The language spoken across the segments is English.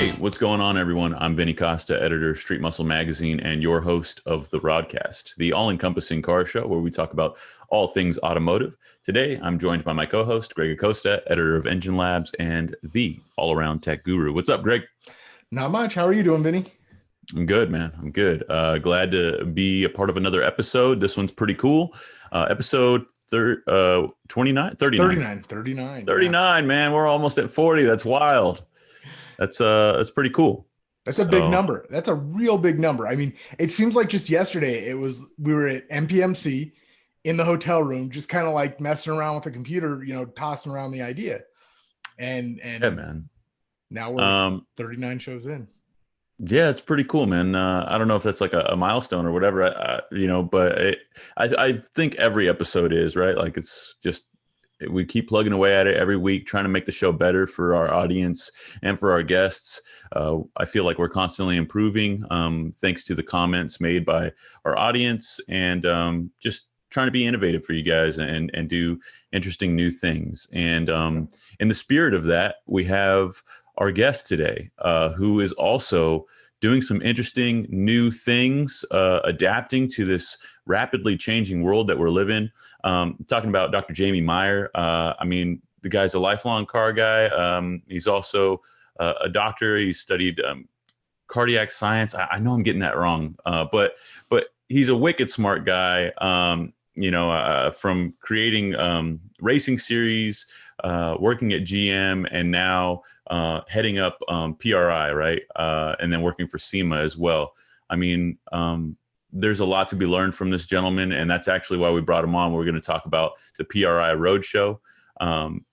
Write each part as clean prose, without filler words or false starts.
Hey, what's going on, everyone? I'm Vinny Costa, editor of Street Muscle Magazine and your host of the RodCAST, the all-encompassing car show where we talk about all things automotive. Today, I'm joined by my co-host, Greg Acosta, editor of Engine Labs and the all-around tech guru. What's up, Greg? Not much. How are you doing, Vinny? I'm good, man. I'm good. Glad to be a part of another episode. This one's pretty cool. Episode 39? 39. 39, man. We're almost at 40. That's wild. That's pretty cool. That's a big number. That's a real big number. I mean, it seems like just yesterday we were at MPMC in the hotel room, just kind of like messing around with the computer, tossing around the idea. And yeah, man. Now we're 39 shows in. Yeah, it's pretty cool, man. I don't know if that's like a milestone or whatever, but I think every episode is, right? Like it's just, we keep plugging away at it every week, trying to make the show better for our audience and for our guests. I feel like we're constantly improving, thanks to the comments made by our audience, and just trying to be innovative for you guys and do interesting new things. And in the spirit of that, we have our guest today, who is also doing some interesting new things, adapting to this rapidly changing world that we're living. Talking about Dr. Jamie Meyer. I mean, the guy's a lifelong car guy. He's also a doctor. He studied cardiac science. I know I'm getting that wrong, but he's a wicked smart guy. From creating racing series, working at GM, and now heading up PRI, right? And then working for Sema as well. I mean, there's a lot to be learned from this gentleman, and that's actually why we brought him on. We're going to talk about the PRI Road Show, and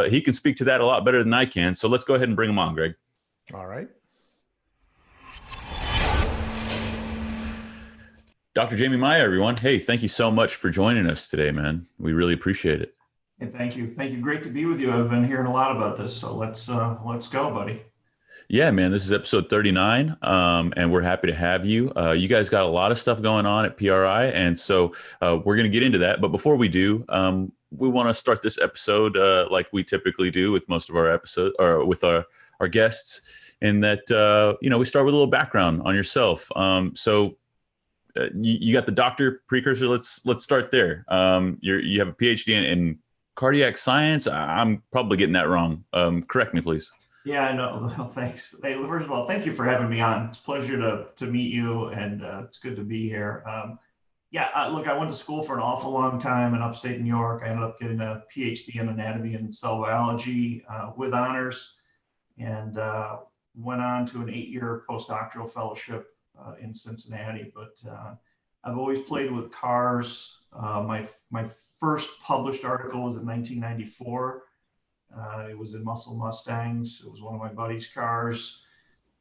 he can speak to that a lot better than I can. So let's go ahead and bring him on, Greg. All right. Dr. Jamie Meyer, everyone. Hey, thank you so much for joining us today, man. We really appreciate it. And thank you. Great to be with you. I've been hearing a lot about this, so let's go, buddy. Yeah, man, this is episode 39, and we're happy to have you. You guys got a lot of stuff going on at PRI, and so we're going to get into that. But before we do, we want to start this episode like we typically do with most of our episodes, or with our guests, in that, we start with a little background on yourself. You got the doctor precursor. Let's start there. You have a PhD in cardiac science. I'm probably getting that wrong. Correct me, please. Yeah, I know. Well, thanks. Hey, first of all, thank you for having me on. It's a pleasure to meet you, and it's good to be here. Look, I went to school for an awful long time in upstate New York. I ended up getting a PhD in anatomy and cell biology with honors, and went on to an 8-year postdoctoral fellowship in Cincinnati. But I've always played with cars. My first published article was in 1994. It was in Muscle Mustangs. It was one of my buddy's cars.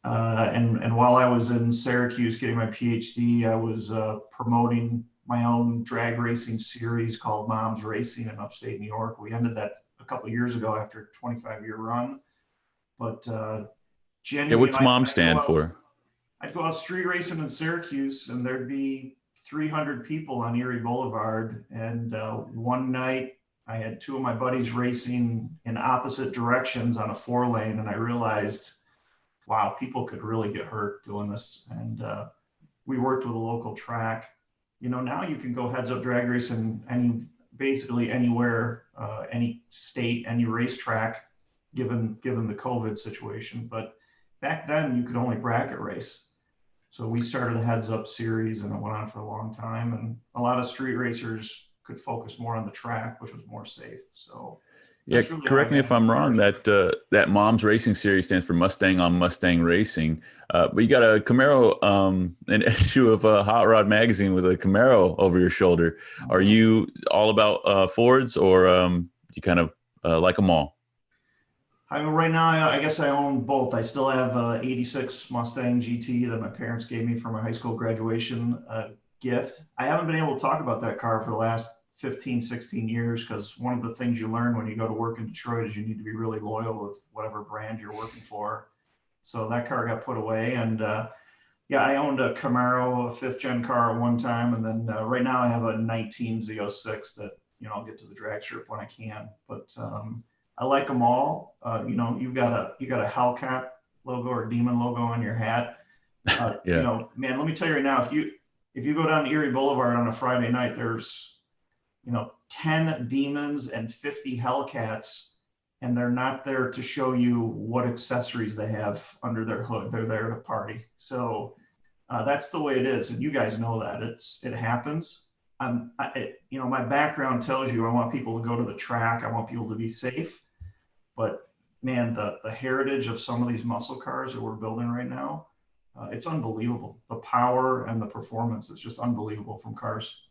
And while I was in Syracuse getting my PhD, I was promoting my own drag racing series called Mom's Racing in upstate New York. We ended that a couple of years ago after a 25-year run. But what's Mom stand for? I'd go out street racing in Syracuse, and there'd be 300 people on Erie Boulevard. And one night, I had two of my buddies racing in opposite directions on a 4-lane, and I realized, wow, people could really get hurt doing this. And we worked with a local track. Now you can go heads-up drag racing basically anywhere, any state, any racetrack, given the COVID situation. But back then, you could only bracket race. So we started a heads-up series, and it went on for a long time. And a lot of street racers could focus more on the track, which was more safe. So yeah, really correct me if I'm wrong. That Mom's Racing series stands for Mustang on Mustang Racing. But you got a Camaro, an issue of Hot Rod Magazine with a Camaro over your shoulder. Are you all about Fords, or you kind of like them all? I mean, right now, I guess I own both. I still have a 86 Mustang GT that my parents gave me for my high school graduation gift. I haven't been able to talk about that car for the last 15, 16 years, because one of the things you learn when you go to work in Detroit is you need to be really loyal with whatever brand you're working for. So that car got put away. And I owned a Camaro, a 5th-gen car at one time. And then right now I have a 19 Z06 that, I'll get to the drag strip when I can. But I like them all. You've got a Hellcat logo or demon logo on your hat. Yeah. You know, man, let me tell you right now, if you go down Erie Boulevard on a Friday night, there's, you know, 10 demons and 50 Hellcats, and they're not there to show you what accessories they have under their hood. They're there to party. So that's the way it is, and you guys know that it happens. You know, my background tells you I want people to go to the track. I want people to be safe. But man, the heritage of some of these muscle cars that we're building right now, it's unbelievable. The power and the performance is just unbelievable from cars.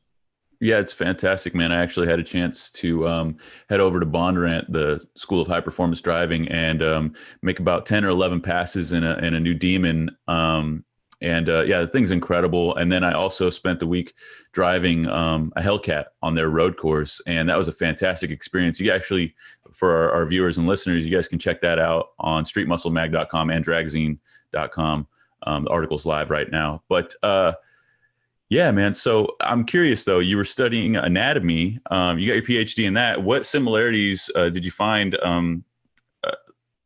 Yeah, it's fantastic, man. I actually had a chance to head over to Bondurant, the School of High Performance Driving, and make about 10 or 11 passes in a new Demon. Yeah, the thing's incredible. And then I also spent the week driving a Hellcat on their road course, and that was a fantastic experience. You actually, for our viewers and listeners, you guys can check that out on streetmusclemag.com and dragzine.com. The article's live right now. But yeah, man. So I'm curious, though. You were studying anatomy. You got your PhD in that. What similarities did you find,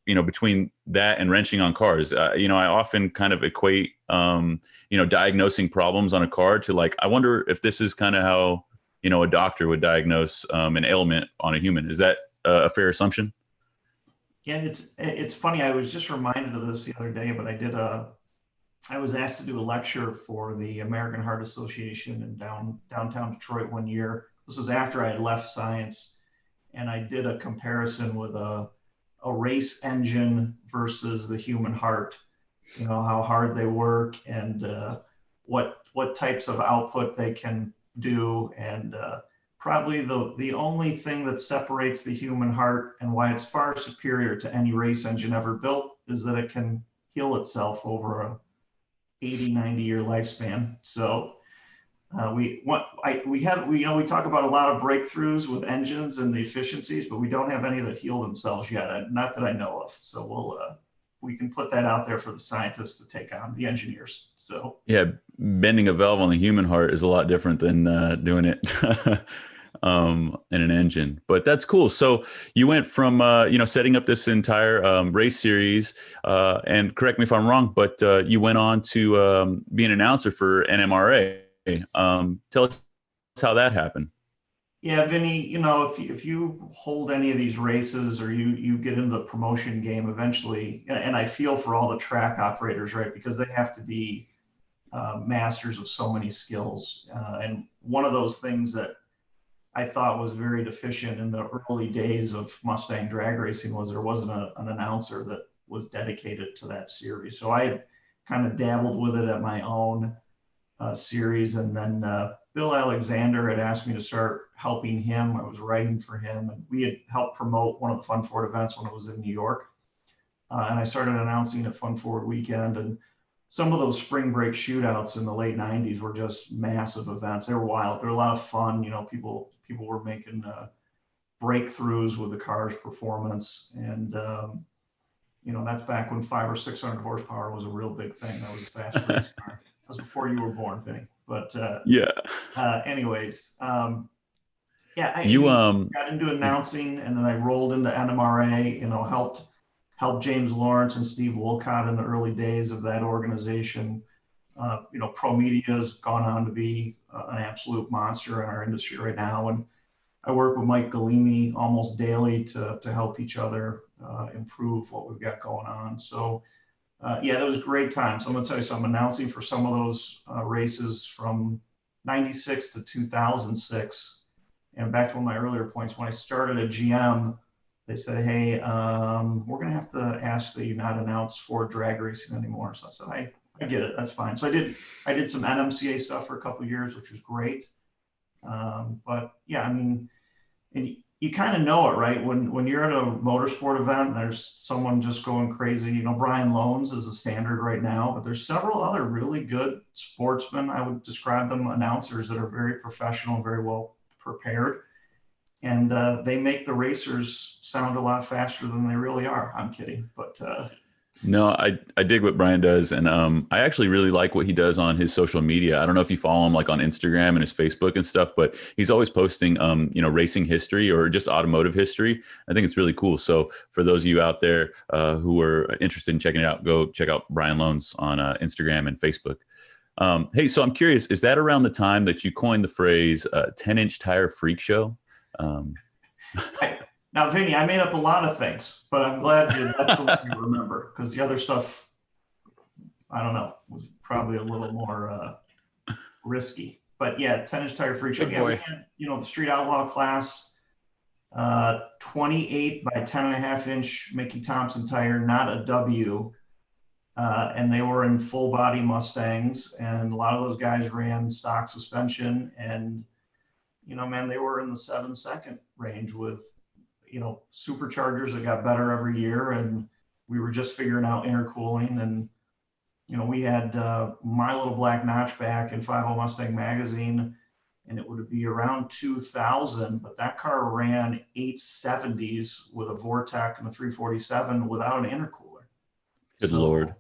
between that and wrenching on cars? I often kind of equate, diagnosing problems on a car to, like, I wonder if this is kind of how, a doctor would diagnose an ailment on a human. Is that a fair assumption? Yeah, it's funny. I was just reminded of this the other day, but I was asked to do a lecture for the American Heart Association in downtown Detroit one year. This was after I had left science, and I did a comparison with a race engine versus the human heart. You know, how hard they work and what types of output they can do, and probably the only thing that separates the human heart and why it's far superior to any race engine ever built is that it can heal itself over a 80-90 year lifespan. So we talk about a lot of breakthroughs with engines and the efficiencies, but we don't have any that heal themselves yet, not that I know of. So we can put that out there for the scientists to take on, the engineers. So yeah, bending a valve on the human heart is a lot different than doing it in an engine. But that's cool. So you went from setting up this entire race series, and correct me if I'm wrong, but you went on to be an announcer for NMRA. Tell us how that happened. Yeah, Vinny, if you hold any of these races or you get into the promotion game eventually, and I feel for all the track operators, right, because they have to be masters of so many skills. And one of those things that I thought was very deficient in the early days of Mustang drag racing was there wasn't an announcer that was dedicated to that series. So I had kind of dabbled with it at my own series, and then Bill Alexander had asked me to start helping him. I was writing for him, and we had helped promote one of the Fun Ford events when it was in New York. And I started announcing at Fun Ford Weekend, and some of those spring break shootouts in the late 90s were just massive events. They were wild. They were a lot of fun. People were making breakthroughs with the car's performance. And, that's back when 500 or 600 horsepower was a real big thing. That was a fast race car. That was before you were born, Vinny. But yeah. Anyways, I got into announcing, and then I rolled into NMRA, helped James Lawrence and Steve Wolcott in the early days of that organization. Pro Media has gone on to be an absolute monster in our industry right now. And I work with Mike Galimi almost daily to help each other improve what we've got going on. So that was great times. I'm going to tell you something. I'm announcing for some of those races from 96 to 2006. And back to one of my earlier points, when I started at GM, they said, hey, we're going to have to ask that you not announce Ford drag racing anymore. So I said, I get it. That's fine. So I did some NMCA stuff for a couple of years, which was great. But yeah, and you kind of know it, right? When you're at a motorsport event and there's someone just going crazy, Brian Loans is a standard right now, but there's several other really good sportsmen. I would describe them announcers that are very professional and very well prepared. And they make the racers sound a lot faster than they really are. I'm kidding. But No, I dig what Brian does, and I actually really like what he does on his social media. I don't know if you follow him like on Instagram and his Facebook and stuff, but he's always posting racing history or just automotive history. I think it's really cool. So for those of you out there who are interested in checking it out, go check out Brian Loans on Instagram and Facebook. Hey, so I'm curious, is that around the time that you coined the phrase 10-inch tire freak show? Now, Vinny, I made up a lot of things, but I'm glad that's the one you remember, because the other stuff, I don't know, was probably a little more risky. But yeah, 10-inch tire freak show. Big Yeah, boy. we had, the Street Outlaw class, 28 by 10.5-inch Mickey Thompson tire, not a W. And they were in full body Mustangs, and a lot of those guys ran stock suspension, and man, they were in the 7-second range with superchargers that got better every year, and we were just figuring out intercooling, and we had My Little Black Notchback in 50 Mustang magazine, and it would be around 2000, but that car ran 870s with a Vortec and a 347 without an intercooler. Good Lord.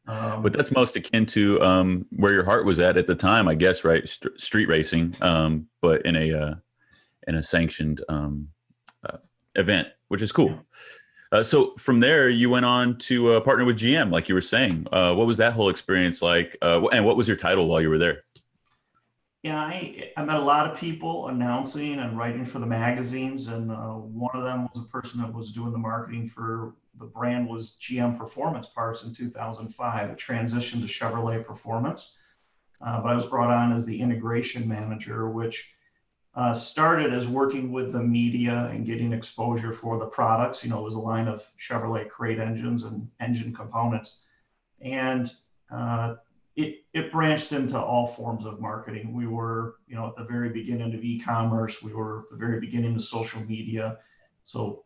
But that's most akin to where your heart was at the time, I guess, right? Street racing, but in a sanctioned event, which is cool. So from there, you went on to partner with GM, like you were saying. What was that whole experience like? And what was your title while you were there? Yeah, I met a lot of people announcing and writing for the magazines, and one of them was a person that was doing the marketing for the brand was GM Performance Parts in 2005. It transitioned to Chevrolet Performance, but I was brought on as the integration manager, which started as working with the media and getting exposure for the products. It was a line of Chevrolet crate engines and engine components. And it branched into all forms of marketing. We were, at the very beginning of e-commerce. We were at the very beginning of social media. So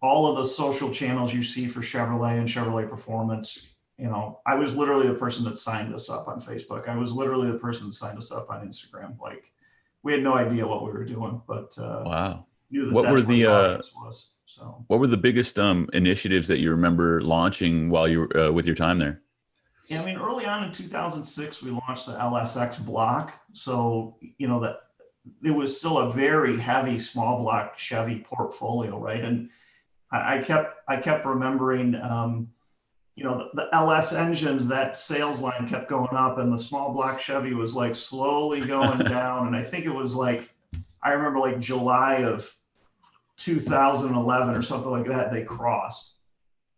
all of the social channels you see for Chevrolet and Chevrolet Performance, I was literally the person that signed us up on Facebook. I was literally the person that signed us up on Instagram. Like, we had no idea what we were doing, but Wow. knew that What that's were where the audience was. So, what were the biggest initiatives that you remember launching while you were with your time there? yeah, I mean, early on in 2006, we launched the LSX block. So, that it was still a very heavy small block Chevy portfolio, right? And I kept remembering, the LS engines, that sales line kept going up, and the small block Chevy was like slowly going down. And I think it was like, I remember like July of 2011 or something like that, they crossed.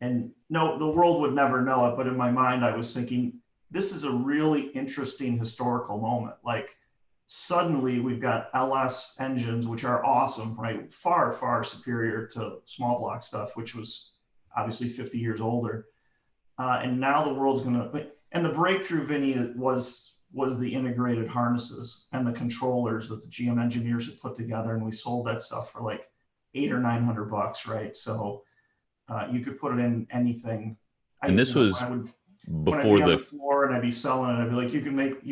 And no, the world would never know it, but in my mind, I was thinking, this is a really interesting historical moment. Like, suddenly we've got LS engines, which are awesome, right? Far, far superior to small block stuff, which was obviously 50 years older. And now the world's and the breakthrough, Vinny, was the integrated harnesses and the controllers that the GM engineers had put together. And we sold that stuff for like $800 or $900, right? So you could put it in anything. And this was before on the floor, and I'd be selling it. I'd be like, you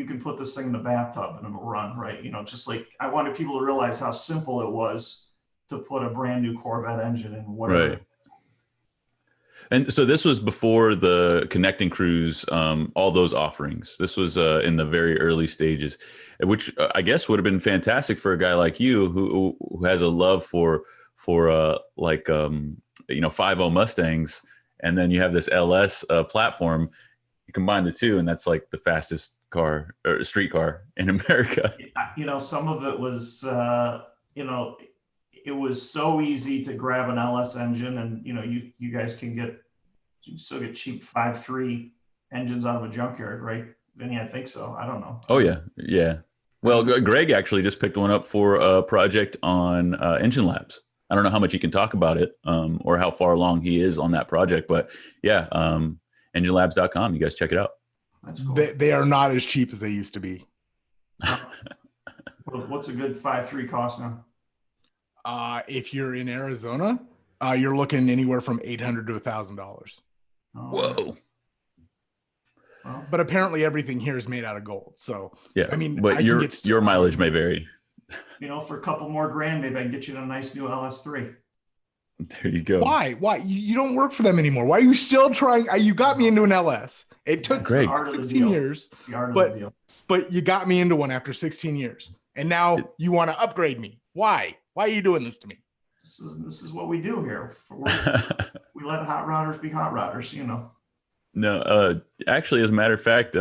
can put this thing in the bathtub and it'll run, right? Just like, I wanted people to realize how simple it was to put a brand new Corvette engine in whatever. Right. And so this was before the Connecting Cruise, all those offerings. This was in the very early stages, which I guess would have been fantastic for a guy like you who has a love for 5.0 Mustangs, and then you have this LS platform. You combine the two, and that's like the fastest car or street car in America. Some of it was, it was so easy to grab an LS engine, and you guys you still get cheap 5.3 engines out of a junkyard, right, Vinny? I think so. I don't know. Oh yeah. Well, Greg actually just picked one up for a project on Engine Labs. I don't know how much he can talk about it or how far along he is on that project, but yeah, enginelabs.com. You guys check it out. That's cool. They are not as cheap as they used to be. What's a good 5.3 cost now? If you're in Arizona, you're looking anywhere from $800 to $1,000. Whoa. Well, but apparently everything here is made out of gold. So yeah, I mean, but your mileage may vary. For a couple more grand, maybe I can get you a nice new LS3. There you go. Why? Why? You don't work for them anymore. Why are you still trying? You got me into an LS. It took That's the art of the 16 deal. years, It's the art of the deal. but you got me into one after 16 years. And now you want to upgrade me. Why? Why are you doing this to me? This is what we do here. We let hot rodders be hot rodders, you know. No, actually, as a matter of fact,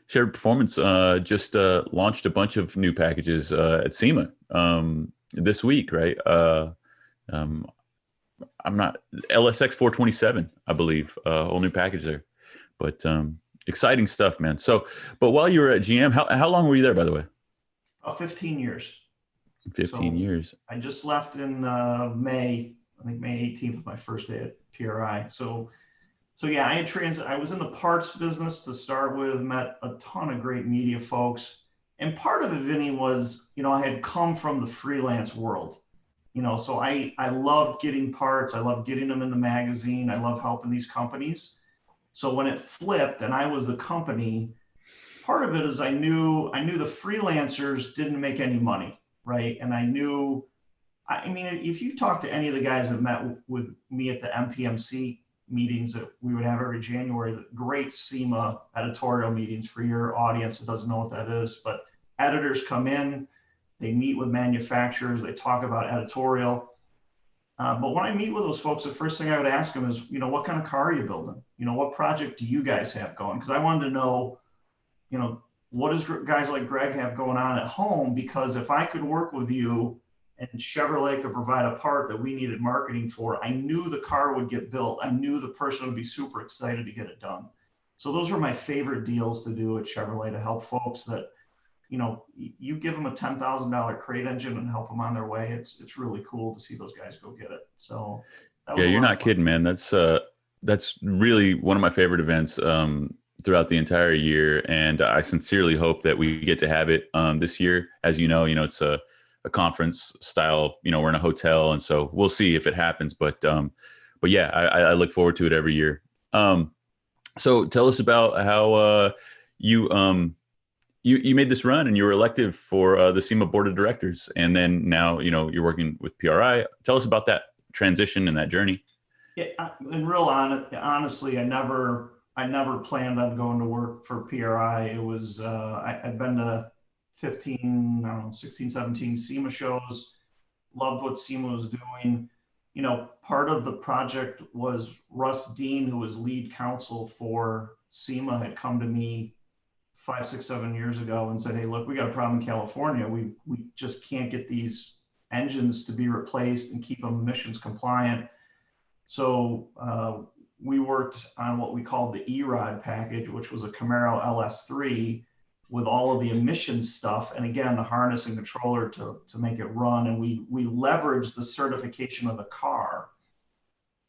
Shared Performance just launched a bunch of new packages at Sema this week, right? I'm not LSX 427, I believe, whole new package there. But exciting stuff, man. So, but while you were at GM, how long were you there, by the way? 15 years. 15 years. I just left in May. I think May 18th was my first day at PRI. So yeah, I was in the parts business to start with, met a ton of great media folks. And part of it, Vinny, was, you know, I had come from the freelance world, you know, so I loved getting parts. I loved getting them in the magazine. I love helping these companies. So when it flipped and I was the company, part of it is I knew the freelancers didn't make any money, right? And I mean, if you talk to any of the guys that met with me at the MPMC meetings that we would have every January, the great Sema editorial meetings for your audience that doesn't know what that is, but editors come in, they meet with manufacturers, they talk about editorial. But when I meet with those folks, the first thing I would ask them is, you know, what kind of car are you building? You know, what project do you guys have going? Because I wanted to know, you know, what does guys like Greg have going on at home? Because if I could work with you and Chevrolet could provide a part that we needed marketing for, I knew the car would get built. I knew the person would be super excited to get it done. So those were my favorite deals to do at Chevrolet, to help folks that, you know, you give them a $10,000 crate engine and help them on their way. It's really cool to see those guys go get it. So that was Yeah, you're not kidding, man. That's really one of my favorite events throughout the entire year, and I sincerely hope that we get to have it this year. As you know, it's a conference style. You know, we're in a hotel, and so we'll see if it happens. But yeah, I look forward to it every year. So tell us about how you made this run and you were elected for the SEMA board of directors, and then now you're working with PRI. Tell us about that transition and that journey. Yeah, in honestly, I never planned on going to work for PRI. It was I'd been to 16, 17 SEMA shows, loved what SEMA was doing. You know, part of the project was Russ Dean, who was lead counsel for SEMA, had come to me 5, 6, 7 years ago and said, hey, look, we got a problem in California. We just can't get these engines to be replaced and keep them emissions compliant. So we worked on what we called the E-Rod package, which was a Camaro LS3 with all of the emissions stuff. And again, the harness and controller to make it run. And we leveraged the certification of the car.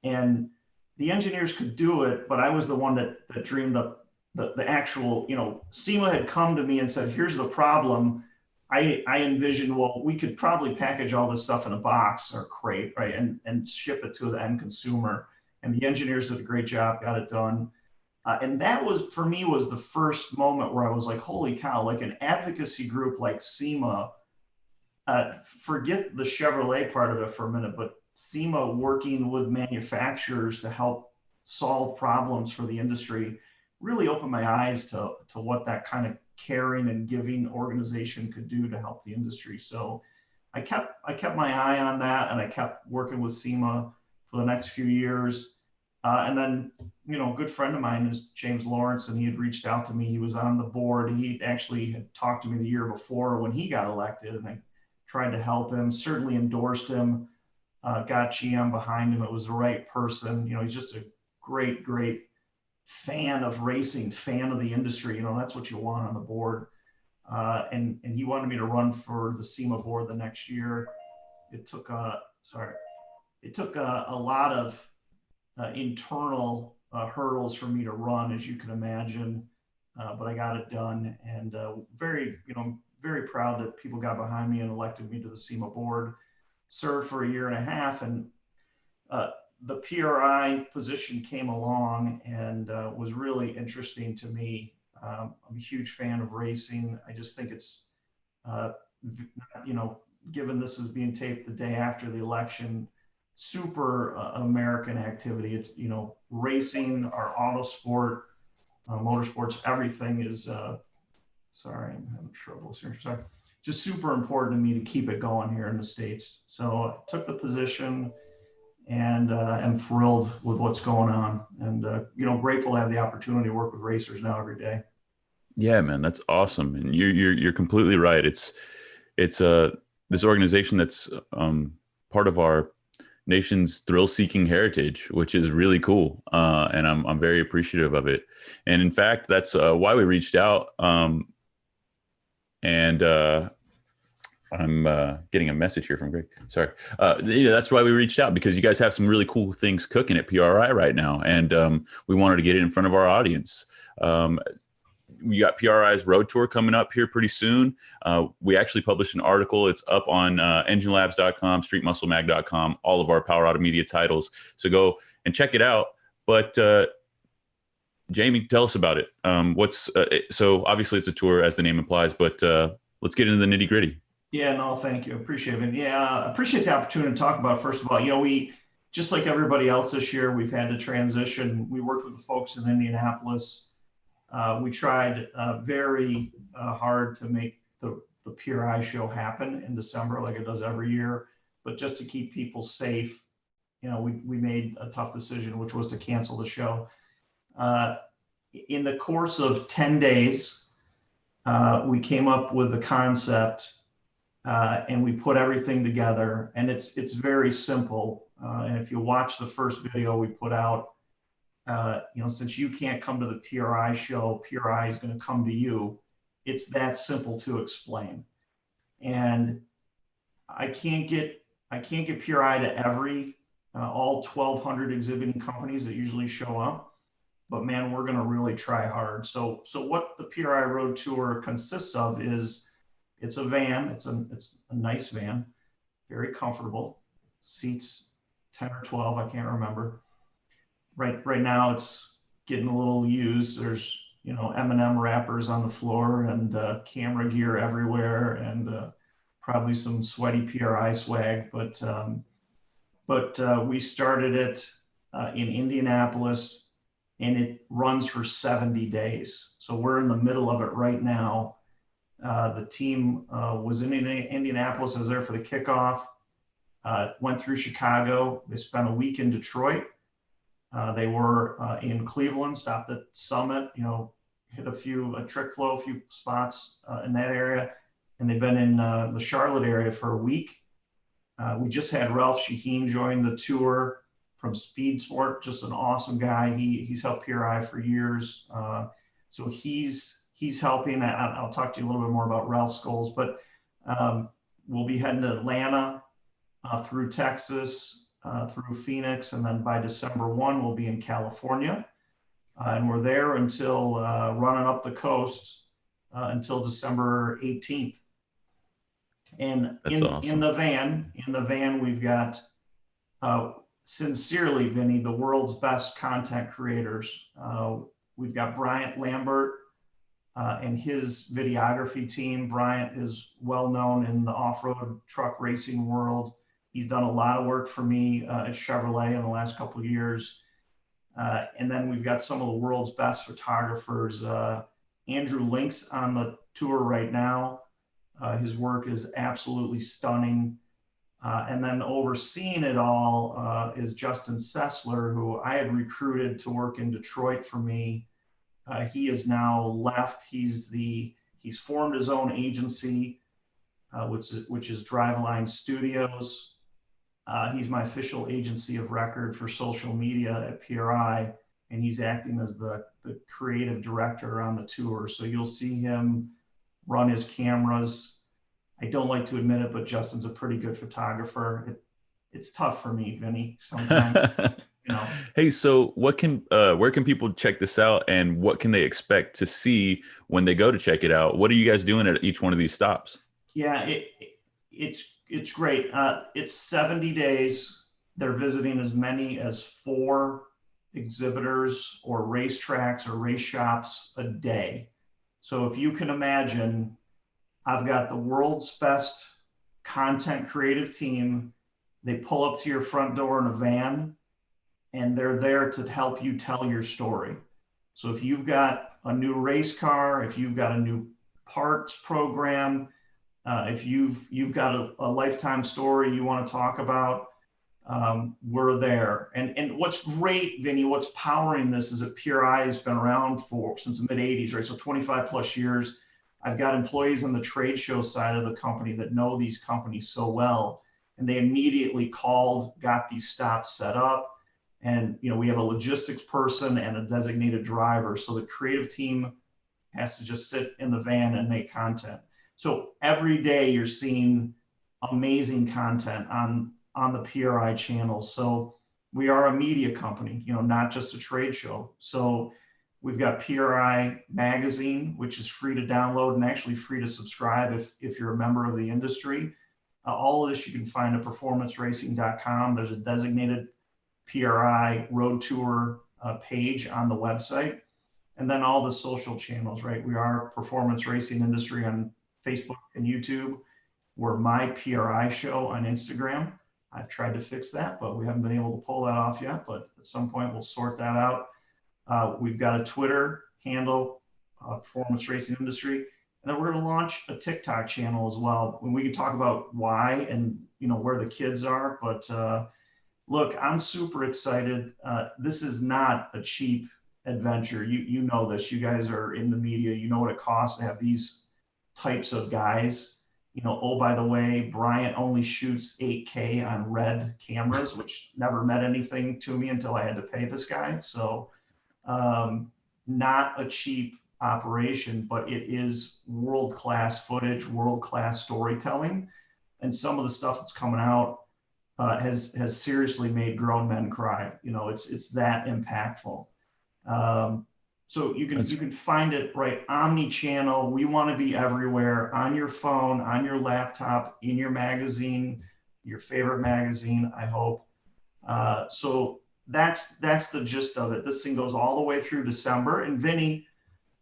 And the engineers could do it, but I was the one that dreamed up the actual, SEMA had come to me and said, here's the problem. I envisioned, well, we could probably package all this stuff in a box or crate, right, and ship it to the end consumer. And the engineers did a great job, got it done. And that was, for me, was the first moment where I was like, holy cow, like an advocacy group like SEMA, forget the Chevrolet part of it for a minute, but SEMA working with manufacturers to help solve problems for the industry really opened my eyes to what that kind of caring and giving organization could do to help the industry. So I kept my eye on that, and I kept working with SEMA for the next few years. And then, a good friend of mine is James Lawrence, and he had reached out to me. He was on the board. He actually had talked to me the year before when he got elected, and I tried to help him, certainly endorsed him, got GM behind him. It was the right person. He's just a great, great fan of racing, fan of the industry. That's what you want on the board. And he wanted me to run for the SEMA board the next year. It took a lot of internal hurdles for me to run, as you can imagine, but I got it done, and very proud that people got behind me and elected me to the SEMA board. Served for a year and a half, and the PRI position came along and was really interesting to me. I'm a huge fan of racing. I just think it's, given this is being taped the day after the election, super American activity. It's, you know, racing, our auto sport, motorsports, everything is, sorry, I'm having troubles here. Sorry. Just super important to me to keep it going here in the States. So I took the position and am thrilled with what's going on, and you know, grateful to have the opportunity to work with racers now every day. Yeah, man, that's awesome. And you're completely right. It's this organization that's part of our nation's thrill-seeking heritage, which is really cool, and I'm very appreciative of it. And in fact, that's why we reached out. And I'm getting a message here from Greg. Sorry. That's why we reached out, because you guys have some really cool things cooking at PRI right now, and we wanted to get it in front of our audience. We got PRI's Road Tour coming up here pretty soon. We actually published an article. It's up on enginelabs.com, streetmusclemag.com, all of our Power Auto Media titles. So go and check it out. But Jamie, tell us about it. So obviously it's a tour, as the name implies, but let's get into the nitty gritty. Yeah, no, thank you. Appreciate it. Yeah, appreciate the opportunity to talk about it. First of all, you know, we, just like everybody else this year, we've had to transition. We worked with the folks in Indianapolis. We tried very hard to make the PRI show happen in December, like it does every year. But just to keep people safe, you know, we made a tough decision, which was to cancel the show. In the course of 10 days, we came up with the concept, and we put everything together. And it's very simple. And if you watch the first video we put out, you know, since you can't come to the PRI show, PRI is going to come to you. It's that simple to explain. And I can't get PRI to all 1,200 exhibiting companies that usually show up, but man, we're going to really try hard. So what the PRI Road Tour consists of is, it's a van. It's a nice van, very comfortable, seats 10 or 12, I can't remember. Right now it's getting a little used. There's, you know, M&M wrappers on the floor and camera gear everywhere, and probably some sweaty PRI swag. But we started it in Indianapolis, and it runs for 70 days. So we're in the middle of it right now. The team was in Indianapolis. I was there for the kickoff. Went through Chicago. They spent a week in Detroit. They were in Cleveland, stopped at Summit, you know, hit a trick flow, a few spots in that area. And they've been in the Charlotte area for a week. We just had Ralph Shaheen join the tour from Speed Sport, just an awesome guy. He's helped PRI for years. So he's helping. I'll talk to you a little bit more about Ralph's goals, but we'll be heading to Atlanta, through Texas, through Phoenix, and then by December 1, we'll be in California. And we're there until running up the coast until December 18th. And Awesome. in the van, we've got, sincerely, Vinny, the world's best content creators. We've got Bryant Lambert and his videography team. Bryant is well known in the off-road truck racing world. He's done a lot of work for me at Chevrolet in the last couple of years. And then we've got some of the world's best photographers. Andrew Link's on the tour right now. His work is absolutely stunning. And then overseeing it all is Justin Sessler, who I had recruited to work in Detroit for me. He is now left. He's formed his own agency, which is Driveline Studios. He's my official agency of record for social media at PRI, and he's acting as the creative director on the tour. So you'll see him run his cameras. I don't like to admit it, but Justin's a pretty good photographer. It's tough for me, Vinny, sometimes. You know. Hey, so where can people check this out, and what can they expect to see when they go to check it out? What are you guys doing at each one of these stops? Yeah, it's great. It's 70 days. They're visiting as many as 4 exhibitors or racetracks or race shops a day. So if you can imagine, I've got the world's best content creative team They pull up to your front door in a van, and they're there to help you tell your story. So if you've got a new race car, if you've got a new parts program, if you've got a lifetime story you want to talk about, we're there. And what's great, Vinny, what's powering this is that PRI has been around since the mid 80s, right? So 25 plus years. I've got employees on the trade show side of the company that know these companies so well, and they immediately called, got these stops set up. And, we have a logistics person and a designated driver. So the creative team has to just sit in the van and make content. So every day you're seeing amazing content on the PRI channel. So we are a media company, not just a trade show. So we've got PRI Magazine, which is free to download and actually free to subscribe if you're a member of the industry. All of this you can find at performanceracing.com. There's a designated PRI Road Tour page on the website. And then all the social channels, right? We are Performance Racing Industry on Facebook and YouTube. We're My PRI Show on Instagram. I've tried to fix that, but we haven't been able to pull that off yet. But at some point, we'll sort that out. We've got a Twitter handle, Performance Racing Industry. And then we're going to launch a TikTok channel as well. When we can talk about why and where the kids are. But look, I'm super excited. This is not a cheap adventure. You know this. You guys are in the media. You know what it costs to have these types of guys. Oh, by the way, Bryant only shoots 8K on red cameras, which never meant anything to me until I had to pay this guy. So not a cheap operation, but it is world-class footage, world-class storytelling. And some of the stuff that's coming out has seriously made grown men cry. It's that impactful. So you can find it right omni-channel. We want to be everywhere, on your phone, on your laptop, in your magazine, your favorite magazine, I hope. So that's the gist of it. This thing goes all the way through December. And Vinny,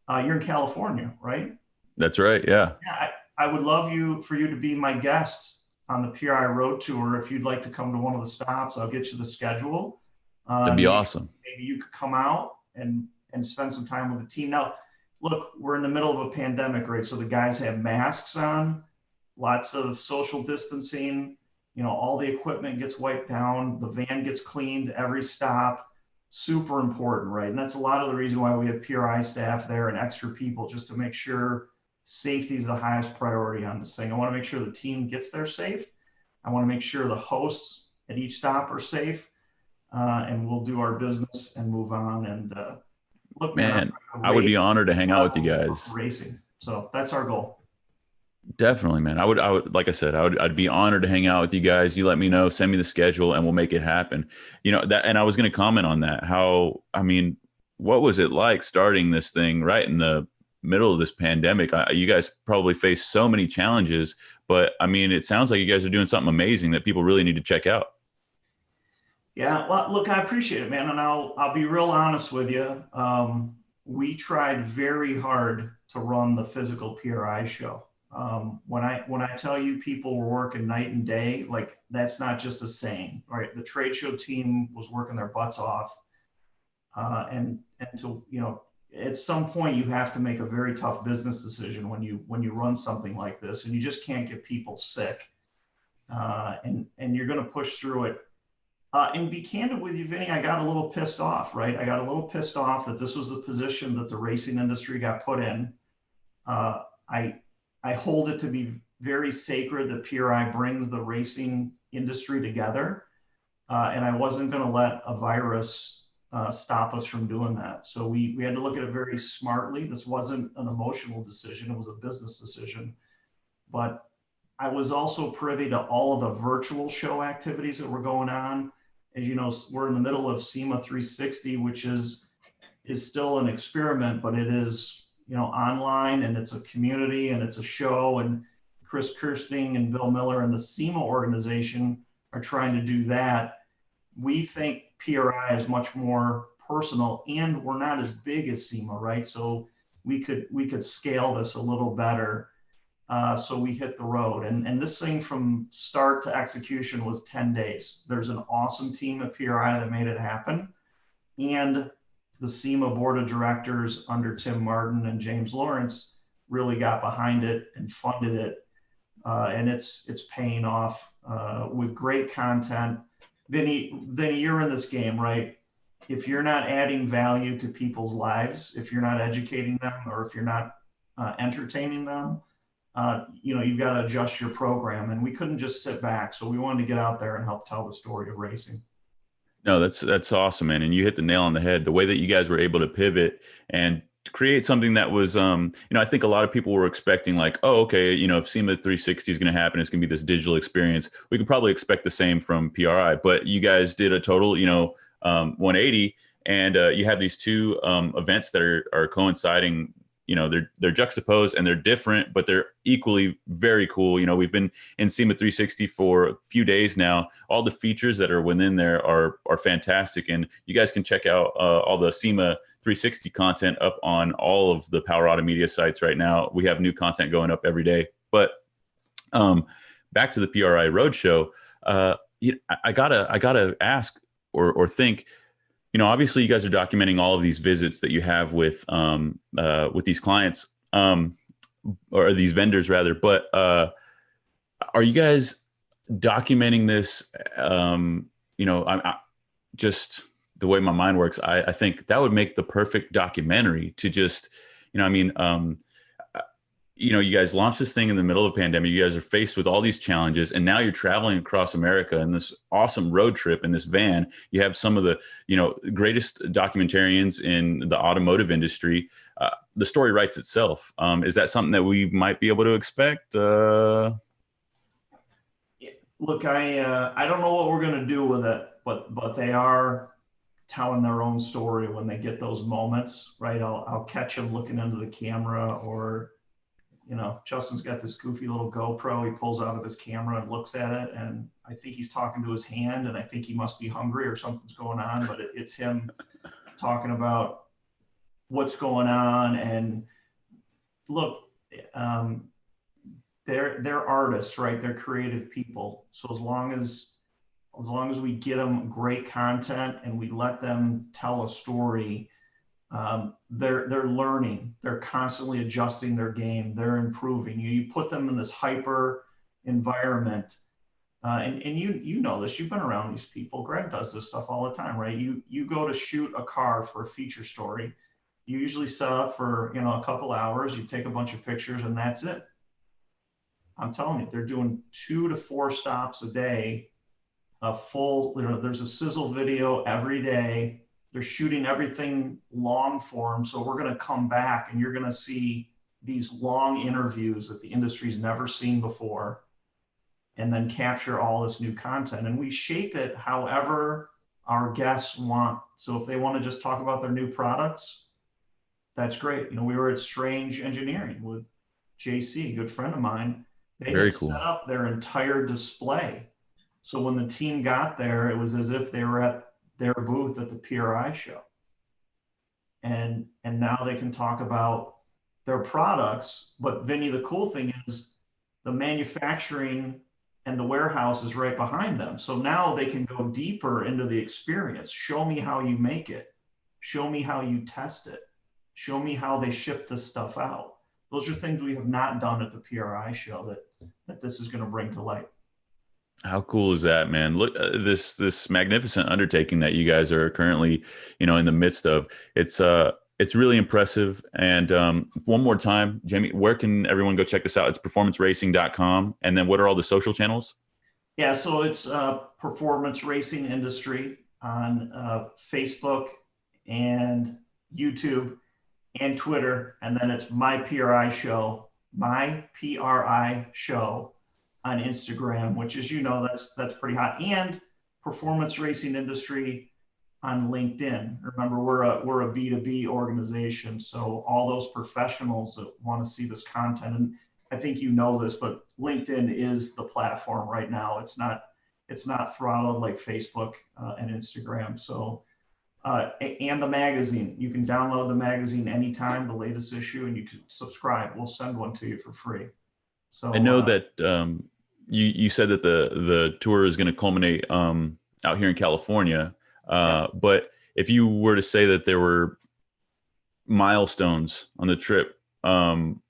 you're in California, right? That's right. Yeah. Yeah. I would love for you to be my guest on the PRI Road Tour. If you'd like to come to one of the stops, I'll get you the schedule. That'd be awesome. Maybe you could come out and spend some time with the team. Now, look, we're in the middle of a pandemic, right? So the guys have masks on, lots of social distancing, all the equipment gets wiped down, the van gets cleaned every stop. Super important, right? And that's a lot of the reason why we have PRI staff there and extra people, just to make sure safety is the highest priority on this thing. I want to make sure the team gets there safe. I want to make sure the hosts at each stop are safe, and we'll do our business and move on. And look, man, I would be honored to hang out with you guys. Racing. So that's our goal. Definitely, man. I would, like I said, I'd be honored to hang out with you guys. You let me know, send me the schedule, and we'll make it happen. And I was going to comment on that. What was it like starting this thing right in the middle of this pandemic? You guys probably faced so many challenges, but it sounds like you guys are doing something amazing that people really need to check out. Yeah, well, look, I appreciate it, man. And I'll be real honest with you. We tried very hard to run the physical PRI show. When I tell you people were working night and day, like that's not just a saying, right? The trade show team was working their butts off. And to, at some point you have to make a very tough business decision when you run something like this, and you just can't get people sick. And you're going to push through it. And be candid with you, Vinny, I got a little pissed off, right? I got a little pissed off that this was the position that the racing industry got put in. I hold it to be very sacred that PRI brings the racing industry together. And I wasn't going to let a virus stop us from doing that. So we had to look at it very smartly. This wasn't an emotional decision. It was a business decision. But I was also privy to all of the virtual show activities that were going on. As you know, we're in the middle of Sema 360, which is still an experiment, but it is, online, and it's a community and it's a show. And Chris Kirsting and Bill Miller and the Sema organization are trying to do that. We think PRI is much more personal, and we're not as big as Sema, right? So we could scale this a little better. So we hit the road, and this thing from start to execution was 10 days. There's an awesome team at PRI that made it happen. And the SEMA board of directors under Tim Martin and James Lawrence really got behind it and funded it. And it's paying off with great content. Vinny, you're in this game, right? If you're not adding value to people's lives, if you're not educating them, or if you're not entertaining them, you've got to adjust your program. And we couldn't just sit back. So we wanted to get out there and help tell the story of racing. No, that's awesome, man. And you hit the nail on the head. The way that you guys were able to pivot and create something that was, I think a lot of people were expecting like, oh, okay, if SEMA 360 is going to happen, it's going to be this digital experience. We could probably expect the same from PRI, but you guys did a total, 180, and you have these two events that are coinciding. They're juxtaposed and they're different, but they're equally very cool. We've been in SEMA 360 for a few days now. All the features that are within there are fantastic, and you guys can check out all the SEMA 360 content up on all of the Power Auto Media sites right now. We have new content going up every day. But back to the PRI Road Show, I gotta ask or think. Obviously you guys are documenting all of these visits that you have with these clients, or these vendors rather, but are you guys documenting this? I just the way my mind works, I think that would make the perfect documentary to just, you guys launched this thing in the middle of the pandemic. You guys are faced with all these challenges, and now you're traveling across America in this awesome road trip in this van. You have some of the, greatest documentarians in the automotive industry. The story writes itself. Is that something that we might be able to expect? Look, I don't know what we're going to do with it, but they are telling their own story when they get those moments, right? I'll catch them looking into the camera, or Justin's got this goofy little GoPro. He pulls out of his camera and looks at it, and I think he's talking to his hand, and I think he must be hungry or something's going on, but it's him talking about what's going on. And look, they're artists, right? They're creative people. So as long as we get them great content and we let them tell a story, they're learning. They're constantly adjusting their game. They're improving. You put them in this hyper environment, and you know this. You've been around these people. Greg does this stuff all the time, right? You go to shoot a car for a feature story. You usually set up for a couple hours. You take a bunch of pictures, and that's it. I'm telling you, they're doing 2 to 4 stops a day. There's a sizzle video every day. They're shooting everything long form. So we're going to come back and you're going to see these long interviews that the industry's never seen before, and then capture all this new content. And we shape it however our guests want. So if they want to just talk about their new products, that's great. We were at Strange Engineering with JC, a good friend of mine. They Very had cool. set up their entire display. So when the team got there, it was as if they were at their booth at the PRI show. And now they can talk about their products. But Vinny, the cool thing is the manufacturing and the warehouse is right behind them. So now they can go deeper into the experience. Show me how you make it. Show me how you test it. Show me how they ship this stuff out. Those are things we have not done at the PRI show that this is going to bring to light. How cool is that, man? Look, this magnificent undertaking that you guys are currently, in the midst of. It's really impressive. And one more time, Jamie, where can everyone go check this out? It's performanceracing.com. And then what are all the social channels? Yeah, so it's Performance Racing Industry on Facebook and YouTube and Twitter. And then it's My PRI Show on Instagram, which is, that's pretty hot. And Performance Racing Industry on LinkedIn. Remember, we're a B2B organization. So all those professionals that want to see this content, and I think this, but LinkedIn is the platform right now. It's not throttled like Facebook and Instagram. So, and the magazine, you can download the magazine anytime, the latest issue, and you can subscribe. We'll send one to you for free. So I know that you said that the tour is going to culminate out here in California. yeah. But if you were to say that there were milestones on the trip, what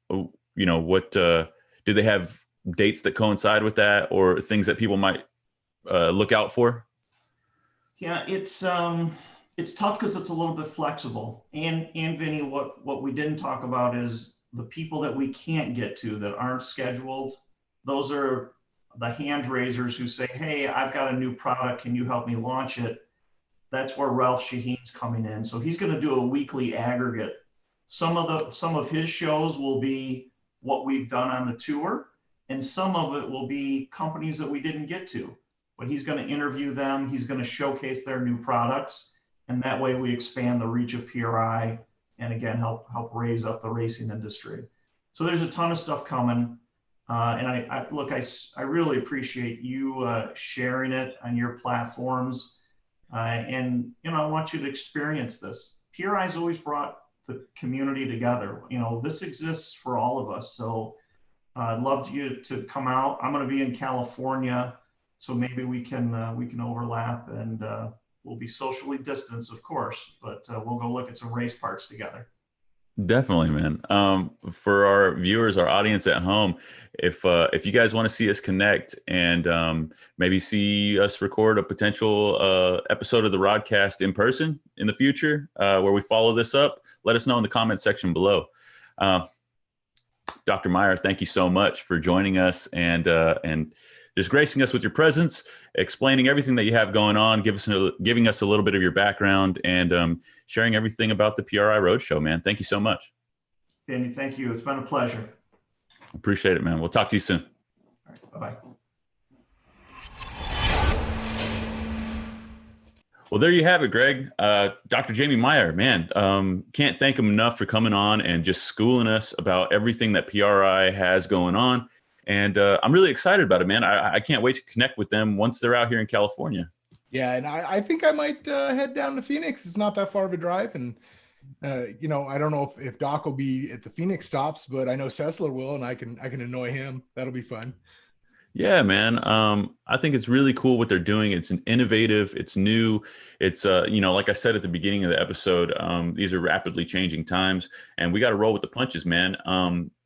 do they have dates that coincide with that, or things that people might look out for? Yeah, it's tough because it's a little bit flexible. And Vinny, what we didn't talk about is the people that we can't get to that aren't scheduled. Those are the hand raisers who say, "Hey, I've got a new product. Can you help me launch it?" That's where Ralph Shaheen's coming in. So he's going to do a weekly aggregate. Some of his shows will be what we've done on the tour, and some of it will be companies that we didn't get to. But he's going to interview them. He's going to showcase their new products, and that way we expand the reach of PRI, and again help raise up the racing industry. So there's a ton of stuff coming, and I really appreciate you sharing it on your platforms, and I want you to experience this. PRI's always brought the community together. This exists for all of us. So I'd love you to come out. I'm going to be in California, so maybe we can overlap, and we'll be socially distanced, of course, but we'll go look at some race parts together. Definitely, man. For our viewers, our audience at home, if you guys want to see us connect and maybe see us record a potential episode of the RodCAST in person in the future, where we follow this up, let us know in the comment section below. Dr. Myer, thank you so much for joining us and just gracing us with your presence, explaining everything that you have going on, giving us a little bit of your background, and sharing everything about the PRI Road Show, man. Thank you so much. Vinny, thank you. It's been a pleasure. Appreciate it, man. We'll talk to you soon. All right, bye-bye. Well, there you have it, Greg. Dr. Jamie Meyer, man, can't thank him enough for coming on and just schooling us about everything that PRI has going on. And I'm really excited about it, man. I can't wait to connect with them once they're out here in California. Yeah, and I think I might head down to Phoenix. It's not that far of a drive, and I don't know if Doc will be at the Phoenix stops, but I know Sessler will, and I can annoy him. That'll be fun. Yeah, man. I think it's really cool what they're doing. It's innovative. It's new. It's like I said at the beginning of the episode, these are rapidly changing times, and we got to roll with the punches, man.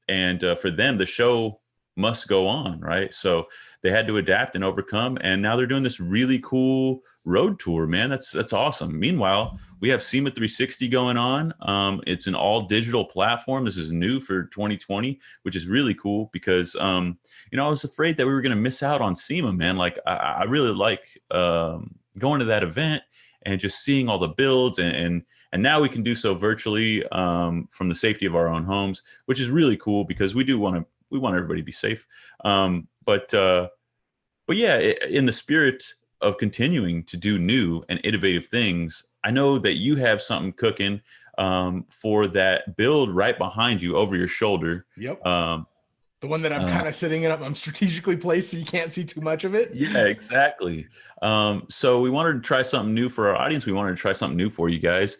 And for them, the show must go on, right? So they had to adapt and overcome, and now they're doing this really cool road tour, man. That's awesome. Meanwhile, we have Sema 360 going on. It's an all digital platform. This is new for 2020, which is really cool because I was afraid that we were going to miss out on Sema, man. Like I really like going to that event and just seeing all the builds, and now we can do so virtually from the safety of our own homes, which is really cool because we want everybody to be safe. But yeah, in the spirit of continuing to do new and innovative things, I know that you have something cooking for that build right behind you over your shoulder. Yep. The one that I'm kind of sitting in, I'm strategically placed so you can't see too much of it. Yeah, exactly. So we wanted to try something new for our audience. We wanted to try something new for you guys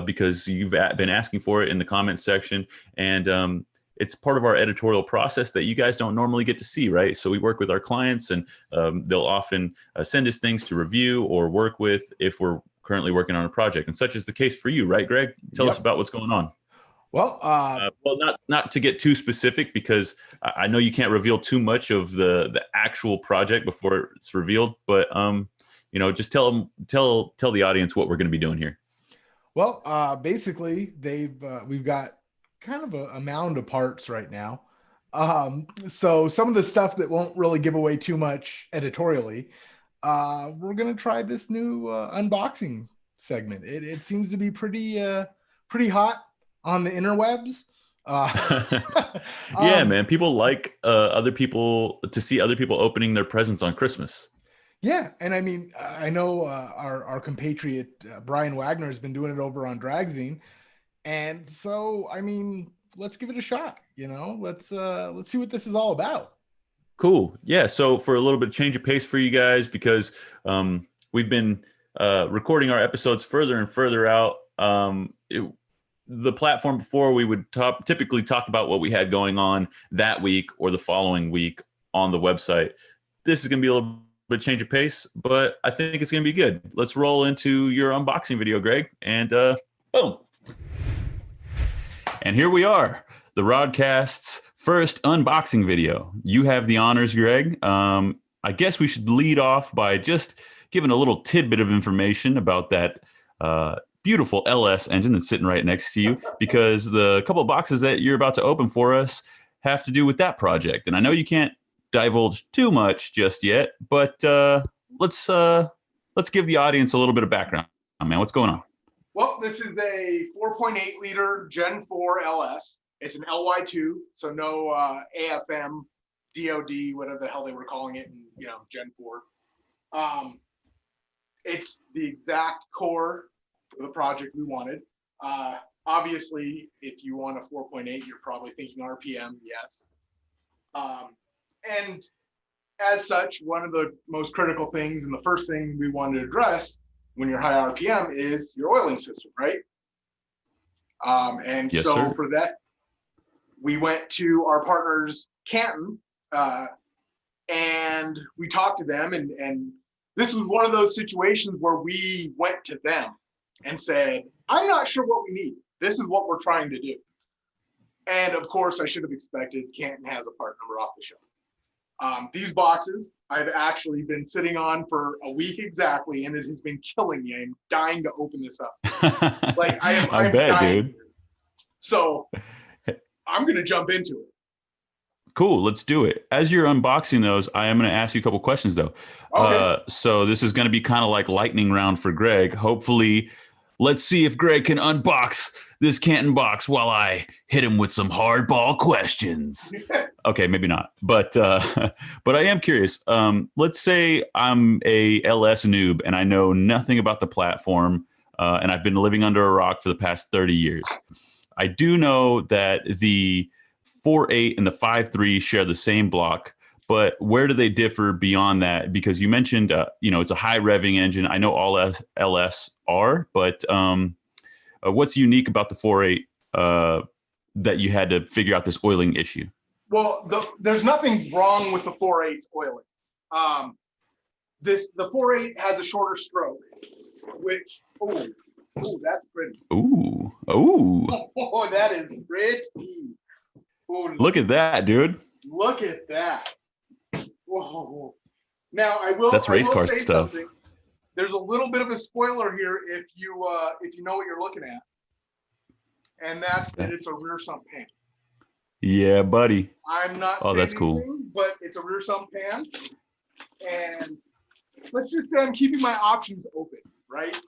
because you've been asking for it in the comment section. And it's part of our editorial process that you guys don't normally get to see, right? So we work with our clients, and they'll often send us things to review or work with if we're currently working on a project. And such is the case for you, right, Greg? Tell us about what's going on. Well, not to get too specific, because I know you can't reveal too much of the actual project before it's revealed, but just tell the audience what we're going to be doing here. Well, basically, we've got kind of a mound of parts right now. So some of the stuff that won't really give away too much editorially, we're going to try this new unboxing segment. It seems to be pretty hot on the interwebs. Yeah, man. People like to see other people opening their presents on Christmas. Yeah, and I mean, I know our compatriot Brian Wagner has been doing it over on Dragzine, and so I mean, let's give it a shot. Let's see what this is all about. Cool. Yeah. So for a little bit of change of pace for you guys, because we've been recording our episodes further and further out. the platform before, we would typically talk about what we had going on that week or the following week on the website. This is going to be a little bit change of pace, but I think it's going to be good. Let's roll into your unboxing video, Greg, and boom. And here we are, the RodCast's first unboxing video. You have the honors, Greg. I guess we should lead off by just giving a little tidbit of information about that beautiful LS engine that's sitting right next to you, because the couple of boxes that you're about to open for us have to do with that project. And I know you can't divulge too much just yet, but let's give the audience a little bit of background. Man, what's going on? Well, this is a 4.8 liter Gen 4 LS. It's an LY2, so no AFM, DOD, whatever the hell they were calling it, in, Gen 4. It's the exact core for the project we wanted. Obviously, if you want a 4.8, you're probably thinking RPM, yes. And as such, one of the most critical things and the first thing we wanted to address when you're high RPM is your oiling system, right? And yes, so sir. For that, we went to our partners, Canton, and we talked to them, and this was one of those situations where we went to them and said, I'm not sure what we need. This is what we're trying to do. And of course, I should have expected Canton has a part number off the shelf. These boxes I've actually been sitting on for a week exactly, and it has been killing me. I'm dying to open this up. Like I'm bet, dying. Dude. So I'm going to jump into it. Cool, let's do it. As you're unboxing those, I am going to ask you a couple questions, though. Okay. So this is going to be kind of like lightning round for Greg. Hopefully, let's see if Greg can unbox this Canton box while I hit him with some hardball questions. Okay, maybe not, but I am curious. Let's say I'm a LS noob and I know nothing about the platform, and I've been living under a rock for the past 30 years. I do know that the 4.8 and the 5.3 share the same block, but where do they differ beyond that? Because you mentioned, it's a high revving engine. I know all LS are, but what's unique about the 4.8 that you had to figure out this oiling issue? Well, there's nothing wrong with the 4.8's oiling. The 4.8 has a shorter stroke, which, oh, that's pretty. Ooh. Oh, that is pretty. Ooh, look at that, dude. Look at that. Whoa. Now That's race car say stuff. Something. There's a little bit of a spoiler here if you know what you're looking at, and that's that it's a rear sump pan. Yeah, buddy. I'm not. Oh, that's cool. But it's a rear sump pan, and let's just say I'm keeping my options open, right?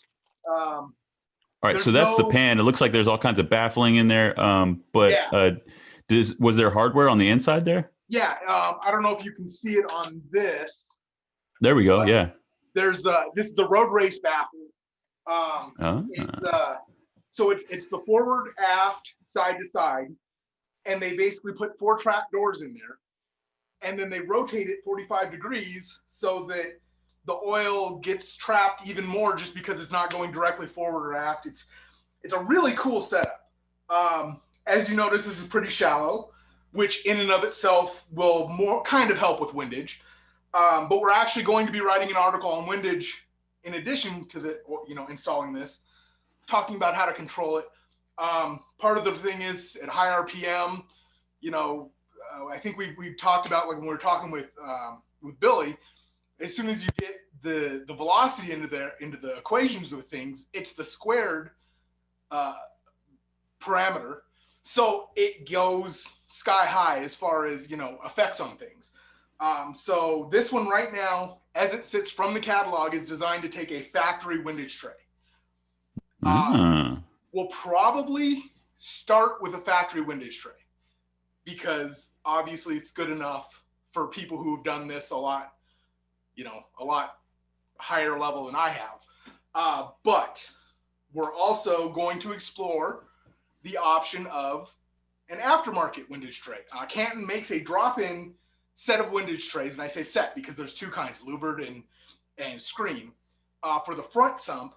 All right, so that's the pan. It looks like there's all kinds of baffling in there, but yeah. Was there hardware on the inside there? Yeah, I don't know if you can see it on this. There we go. Yeah. There's this is the road race baffle. So it's the forward, aft, side to side, and they basically put 4 trap doors in there, and then they rotate it 45 degrees so that the oil gets trapped even more just because it's not going directly forward or aft. It's a really cool setup. As you notice, this is pretty shallow, which in and of itself will more kind of help with windage. But we're actually going to be writing an article on windage in addition to installing this, talking about how to control it. Part of the thing is at high RPM, I think we've talked about, like when we were talking with Billy, as soon as you get the velocity into the equations of things, it's the squared parameter. So it goes sky high as far as, effects on things. So this one right now, as it sits from the catalog, is designed to take a factory windage tray. We'll probably start with a factory windage tray because obviously it's good enough for people who have done this a lot higher level than I have. But we're also going to explore the option of an aftermarket windage tray. Canton makes a drop-in set of windage trays, and I say set because there's 2 kinds, louvered and screen, for the front sump,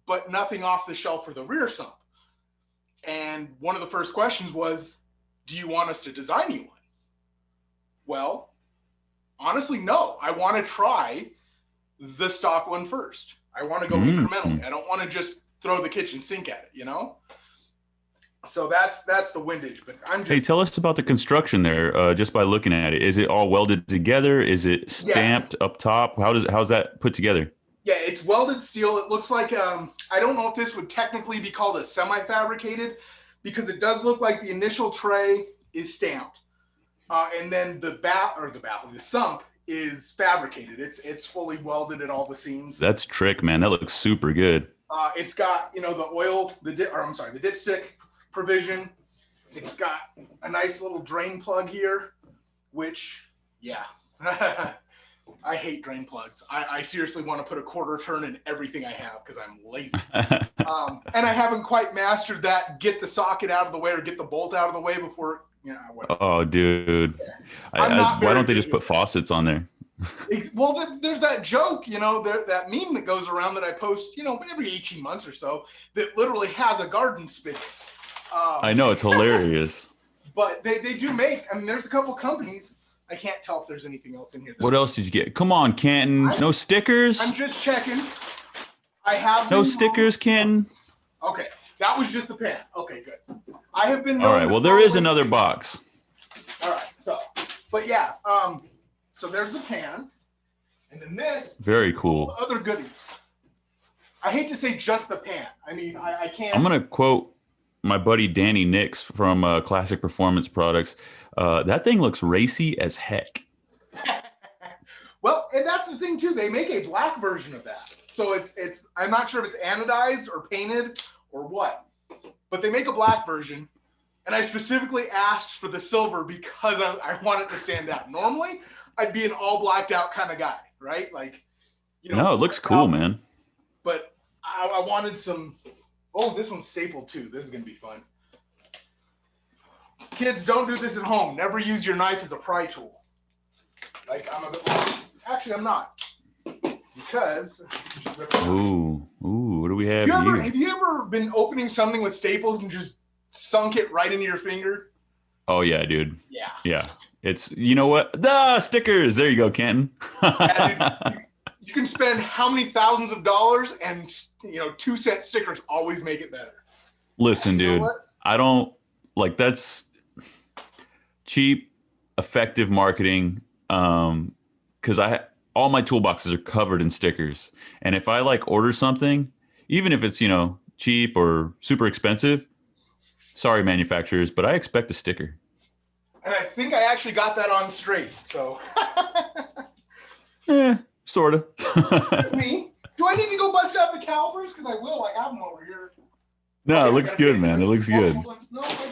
but nothing off the shelf for the rear sump. And one of the first questions was, do you want us to design you one? Well, honestly, no. I want to try the stock one first. I want to go incrementally. I don't want to just throw the kitchen sink at it, you know? So that's the Windage. But I'm just... Hey, tell us about the construction there, just by looking at it. Is it all welded together? Is it stamped up top? How's that put together? Yeah, it's welded steel. It looks like, I don't know if this would technically be called a semi-fabricated, because it does look like the initial tray is stamped. And then the baffle, the sump is fabricated. It's fully welded at all the seams. That's trick, man. That looks super good. It's got, the oil, the dipstick provision. It's got a nice little drain plug here, which, yeah. I hate drain plugs. I seriously want to put a quarter turn in everything I have because I'm lazy. And I haven't quite mastered that. Get the socket out of the way or get the bolt out of the way before, Oh, dude. Why don't they just put faucets on there? Well, there's that joke, that meme that goes around that I post, every 18 months or so, that literally has a garden spigot. I know, it's hilarious. But they do make, there's a couple companies. I can't tell if there's anything else in here. What else did you get? Come on, Canton. No stickers? I'm just checking. I have no stickers, Canton? Okay, that was just the pan. Okay, good. I have been... All right, well, there is another box. All right, but yeah, so there's the pan. And then this... Very cool. Other goodies. I hate to say just the pan. I can't... I'm going to quote my buddy Danny Nix from Classic Performance Products. That thing looks racy as heck. Well, and that's the thing too. They make a black version of that. So it's I'm not sure if it's anodized or painted or what, but they make a black version. And I specifically asked for the silver because I want it to stand out. Normally, I'd be an all blacked out kind of guy, right? Like, no, it looks cool, man. But I wanted some. Oh, this one's stapled too. This is gonna be fun. Kids, don't do this at home. Never use your knife as a pry tool. Actually, I'm not. Because... Ooh, what do we have here? Have you ever been opening something with staples and just sunk it right into your finger? Oh, yeah, dude. Yeah. Yeah. It's, you know what? The stickers. There you go, Canton. Yeah, dude, you can spend how many thousands of dollars and, 2-cent stickers always make it better. Listen, dude, I don't... that's... cheap, effective marketing, because all my toolboxes are covered in stickers. And if I order something, even if it's, cheap or super expensive, sorry, manufacturers, but I expect a sticker. And I think I actually got that on straight, so. Sort of. Me? Do I need to go bust out the calipers? Because I will. I have them over here. No, okay, it looks good, man. It looks good. No, I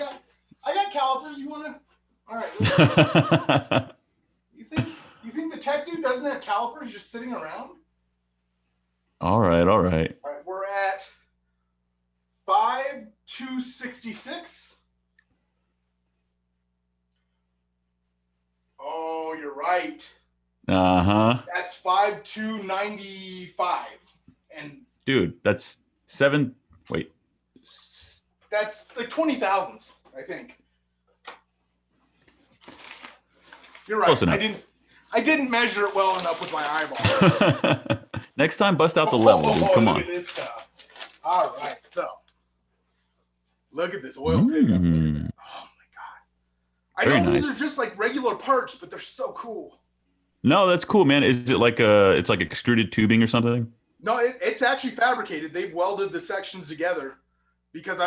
got calipers. You want to? All right. You think the tech dude doesn't have calipers just sitting around? All right. All right, we're at 5,266. Oh, you're right. That's 5,295. And dude, that's 7. Wait. That's like 20 thousandths, I think. You're right. Close enough. I didn't measure it well enough with my eyeball. Next time, bust out the level, dude. Come on. This stuff. All right, so look at this oil pickup. Oh my god! I know these are just like regular parts, but they're so cool. No, that's cool, man. Is it it's like extruded tubing or something? No, it's actually fabricated. They've welded the sections together because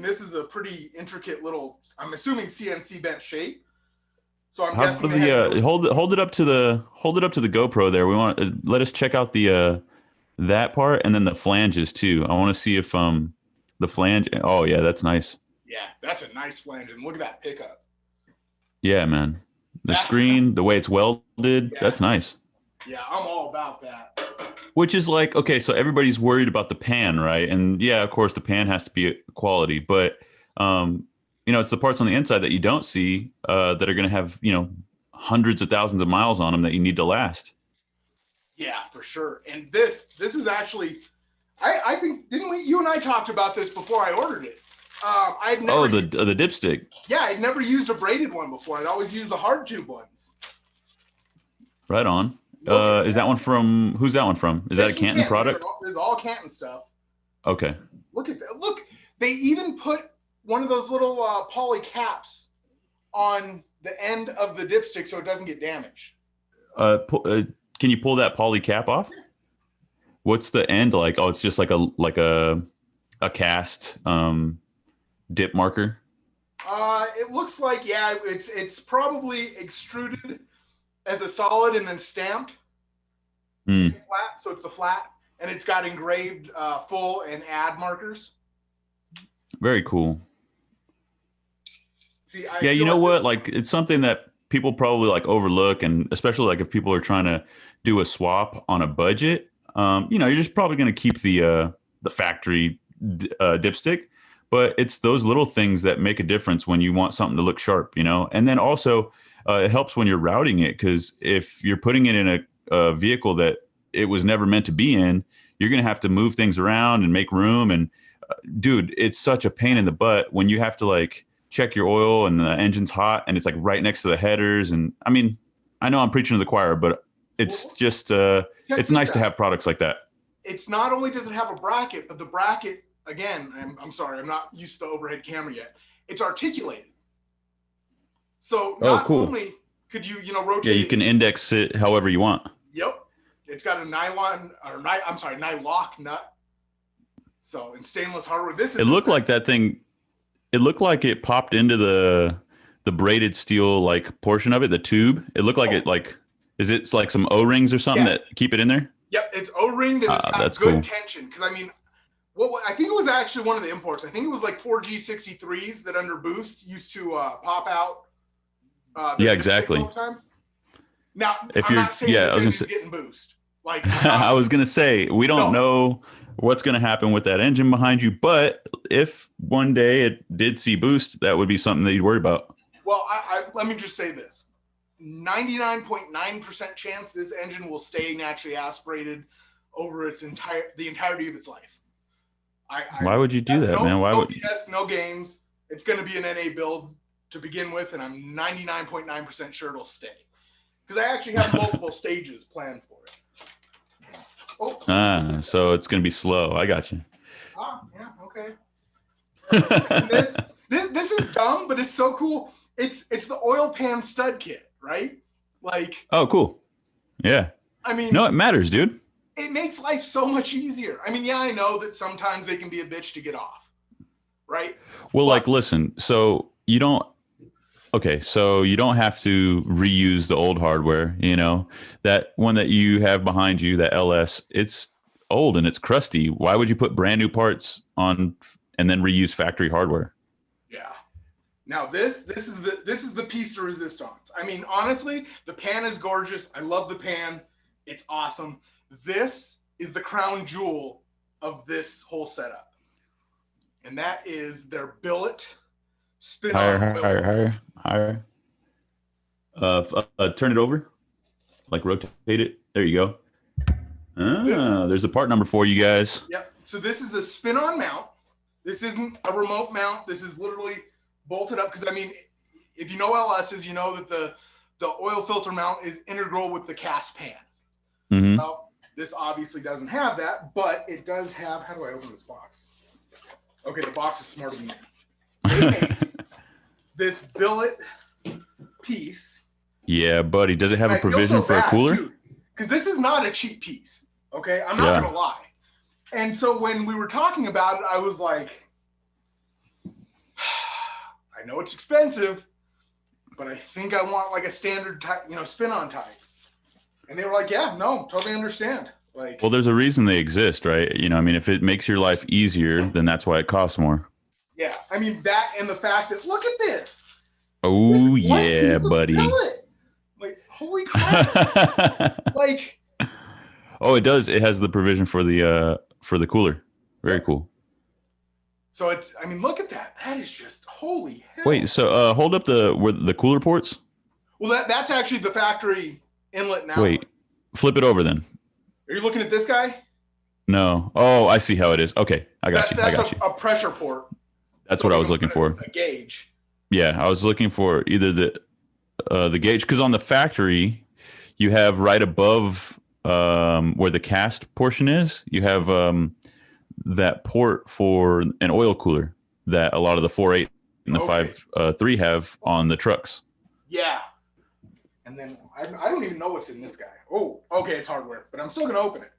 this is a pretty intricate little. I'm assuming CNC bent shape. So I'm guessing hold it up to the GoPro there. We want let us check out the that part and then the flanges too. I want to see if the flange. Oh yeah, that's nice. Yeah, that's a nice flange, and look at that pickup. Yeah, man. The screen, the way it's welded, that's nice. Yeah, I'm all about that. Which is okay, so everybody's worried about the pan, right? And yeah, of course, the pan has to be quality, but it's the parts on the inside that you don't see that are going to have, hundreds of thousands of miles on them that you need to last. Yeah, for sure. And this is actually, I think, you and I talked about this before I ordered it. I'd never. Oh, the dipstick. Yeah, I'd never used a braided one before. I'd always used the hard tube ones. Right on. Look Is that one from? Who's that one from? Is that a Canton product? This is all Canton stuff. Okay. Look at that. Look, they even put one of those little poly caps on the end of the dipstick so it doesn't get damaged. Can you pull that poly cap off? What's the end like? Oh, it's just like a cast dip marker. It looks like, yeah, it's probably extruded as a solid and then stamped. Flat, so it's the flat, and it's got engraved full and add markers. Very cool. See, yeah, you know what? Like, it's something that people probably like overlook, and especially like if people are trying to do a swap on a budget, you're just probably going to keep the factory dipstick, but it's those little things that make a difference when you want something to look sharp, and then also it helps when you're routing it, because if you're putting it in a vehicle that it was never meant to be in, you're going to have to move things around and make room. And dude, it's such a pain in the butt when you have to like check your oil and the engine's hot and it's like right next to the headers. And I mean, I know I'm preaching to the choir, but it's just it's nice to have products like that. It's not only does it have a bracket, but the bracket, again, I'm sorry, I'm not used to the overhead camera yet. It's articulated. So not only could you, rotate. Yeah, you can index it however you want. Yep. It's got a nylock nut. So in stainless hardware, it looked like that thing. It looked like it popped into the braided steel like portion of it, the tube. It looked like is it like some O-rings or something that keep it in there? Yep, it's O-ringed and it's got good tension. Because I mean, I think it was actually one of the imports. I think it was like 4G63s that under boost used to pop out. Yeah, exactly. Now, I'm not saying it's getting boost. Like I was gonna say, we don't know what's gonna happen with that engine behind you, but if one day it did see boost, that would be something that you'd worry about. Well, I let me just say this: 99.9% chance this engine will stay naturally aspirated over the entirety of its life. Why would you do that, man? Why would? Yes, no games. It's going to be an NA build to begin with, and I'm 99.9% sure it'll stay because I actually have multiple stages planned for it. So it's going to be slow. I got you. Yeah, okay. This is dumb, but it's so cool. It's the oil pan stud kit, right? Like. Oh, cool. Yeah. I mean. No, it matters, dude. It makes life so much easier. I mean, yeah, I know that sometimes they can be a bitch to get off, right? Well, listen, so you don't have to reuse the old hardware, that one that you have behind you, that LS, it's old and it's crusty. Why would you put brand new parts on and then reuse factory hardware? Yeah. Now this is the piece de resistance. I mean, honestly, the pan is gorgeous. I love the pan. It's awesome. This is the crown jewel of this whole setup. And that is their billet spin higher. Turn it over, like rotate it. There you go. There's a part number for you guys. Yep. So this is a spin-on mount. This isn't a remote mount. This is literally bolted up because I mean, if you know LSs, you know that the oil filter mount is integral with the cast pan. Mm-hmm. Well, this obviously doesn't have that, but it does have. How do I open this box? Okay, the box is smarter than me. They made this billet piece. Yeah, buddy. Does it have a provision for a cooler? Because this is not a cheap piece. Okay, I'm not gonna lie. And so when we were talking about it, I was like, I know it's expensive, but I think I want like a standard type, spin-on type. And they were like, yeah, no, totally understand. Like, well, there's a reason they exist, right? I mean, if it makes your life easier, then that's why it costs more. Yeah, I mean that, and the fact that look at this. Oh yeah, buddy. Like, holy crap! Like, oh, it does. It has the provision for the cooler. Very cool. So it's. I mean, look at that. That is just holy hell. Wait, so hold up the cooler ports. Well, that's actually the factory inlet now. Wait, flip it over then. Are you looking at this guy? No. Oh, I see how it is. Okay, I got you. That's a pressure port. That's So what I we're was gonna looking put for. a gauge. Yeah, I was looking for either the gauge, because on the factory you have right above where the cast portion is, you have that port for an oil cooler that a lot of the 4.8 and the Okay. 5.3 have on the trucks. Yeah. And then I don't even know what's in this guy. Oh, okay, it's hardware, but I'm still gonna open it.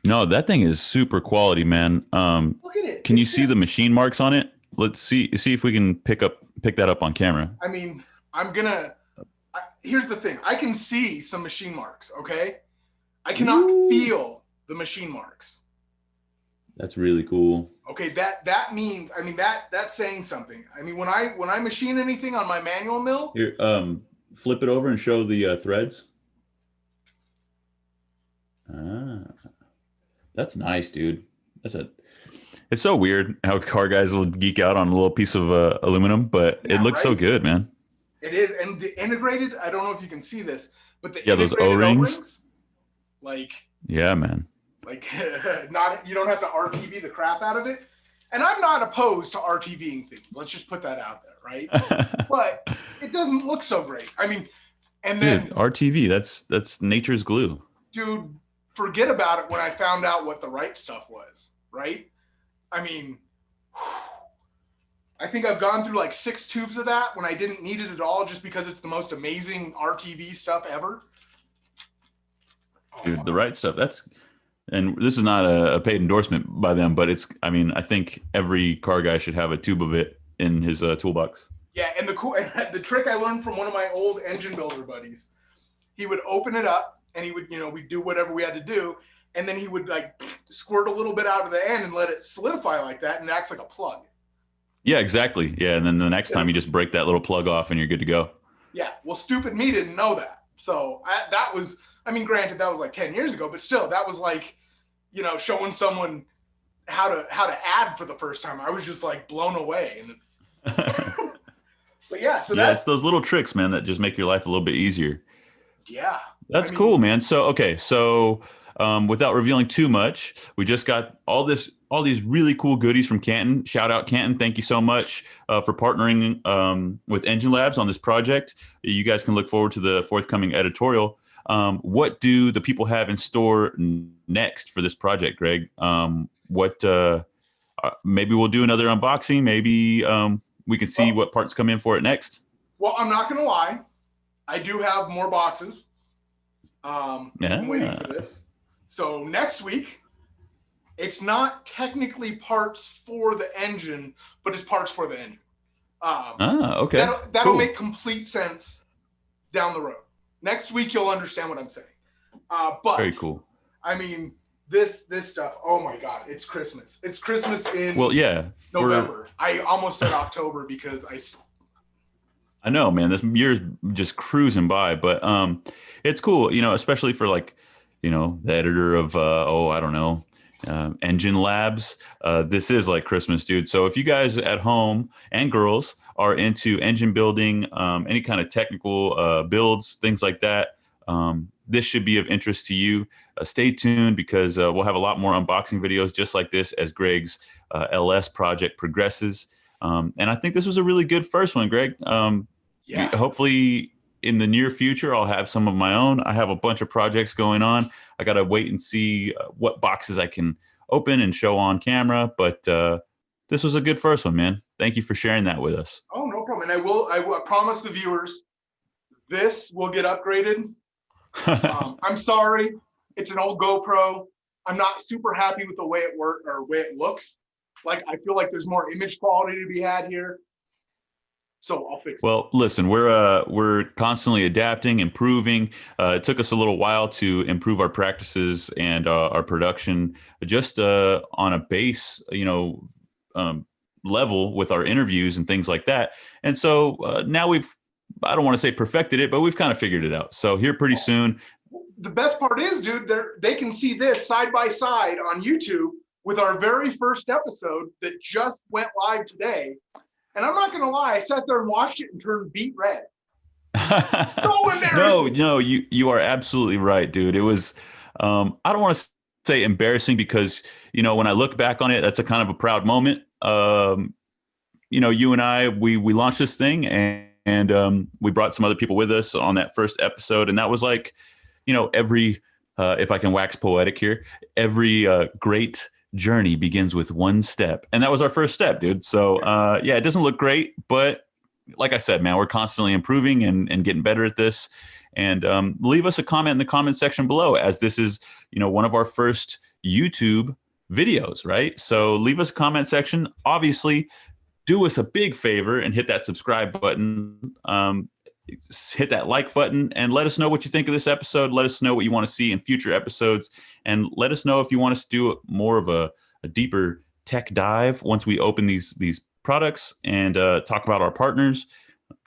No, that thing is super quality, man. Look at it. Can you see the machine marks on it? Let's see if we can pick that up on camera. I mean, here's the thing. I can see some machine marks, okay? I cannot feel the machine marks. That's really cool. Okay, that means, I mean, that's saying something. I mean, when I machine anything on my manual mill. Here, flip it over and show the threads. That's nice, dude. It's so weird how car guys will geek out on a little piece of aluminum, but it looks so good, man. It is, and the integrated, I don't know if you can see this, but the those O-rings, like, yeah, man, like you don't have to RTV the crap out of it. And I'm not opposed to RTVing things. Let's just put that out there, right? But it doesn't look so great. I mean, and then dude, RTV, that's nature's glue. Dude, forget about it when I found out what the right stuff was, right? I mean, I think I've gone through like 6 tubes of that when I didn't need it at all, just because it's the most amazing RTV stuff ever. Dude, the right stuff. And this is not a paid endorsement by them, but I think every car guy should have a tube of it in his toolbox. Yeah, and the trick I learned from one of my old engine builder buddies, he would open it up and he would, we'd do whatever we had to do. And then he would like squirt a little bit out of the end and let it solidify like that, and it acts like a plug. Yeah, exactly. Yeah, and then the next time you just break that little plug off and you're good to go. Yeah, well, stupid me didn't know that. So that was, I mean, granted, that was like 10 years ago, but still, that was like, showing someone how to add for the first time. I was just like blown away, and it's. But yeah, so it's those little tricks, man, that just make your life a little bit easier. Yeah, that's cool, man. So okay, without revealing too much, we just got all these really cool goodies from Canton. Shout out Canton. Thank you so much for partnering with Engine Labs on this project. You guys can look forward to the forthcoming editorial. What do the people have in store next for this project, Greg? Maybe we'll do another unboxing. Maybe we can see what parts come in for it next. Well, I'm not going to lie. I do have more boxes. I'm waiting for this. So next week, it's not technically parts for the engine, but it's parts for the engine. Okay. That'll make complete sense down the road. Next week, you'll understand what I'm saying. But very cool. I mean, this stuff. Oh my God, it's Christmas. It's Christmas in November. I almost said October because I know, man. This year's just cruising by, but it's cool, especially for like, the editor of I don't know, Engine Labs. This is like Christmas, dude. So if you guys at home and girls are into engine building, any kind of technical builds, things like that, this should be of interest to you. Stay tuned, because we'll have a lot more unboxing videos just like this as Greg's LS project progresses. And I think this was a really good first one, Greg. Hopefully in the near future, I'll have some of my own. I have a bunch of projects going on. I got to wait and see what boxes I can open and show on camera. But this was a good first one, man. Thank you for sharing that with us. Oh, no problem. And I promise the viewers, this will get upgraded. I'm sorry. It's an old GoPro. I'm not super happy with the way it works or way it looks. Like, I feel like there's more image quality to be had here. So I'll fix it. Well, listen, we're constantly adapting, improving. It took us a little while to improve our practices and our production, just on a base, level with our interviews and things like that. And so now I don't want to say perfected it, but we've kind of figured it out. So here pretty soon. The best part is, dude, they can see this side by side on YouTube with our very first episode that just went live today. And I'm not going to lie, I sat there and watched it and turned beet red. So embarrassing. No, you are absolutely right, dude. It was, I don't want to say embarrassing because, when I look back on it, that's a kind of a proud moment. You and I, we launched this thing and we brought some other people with us on that first episode. And that was like, every, if I can wax poetic here, every great journey begins with one step. And that was our first step, dude. So yeah, it doesn't look great, but like I said, man, we're constantly improving and getting better at this. And leave us a comment in the comment section below, as this is, one of our first YouTube videos, right? So leave us a comment section. Obviously, do us a big favor and hit that subscribe button, hit that like button, and let us know what you think of this episode. Let us know what you want to see in future episodes, and let us know if you want us to do more of a deeper tech dive once we open these products and talk about our partners.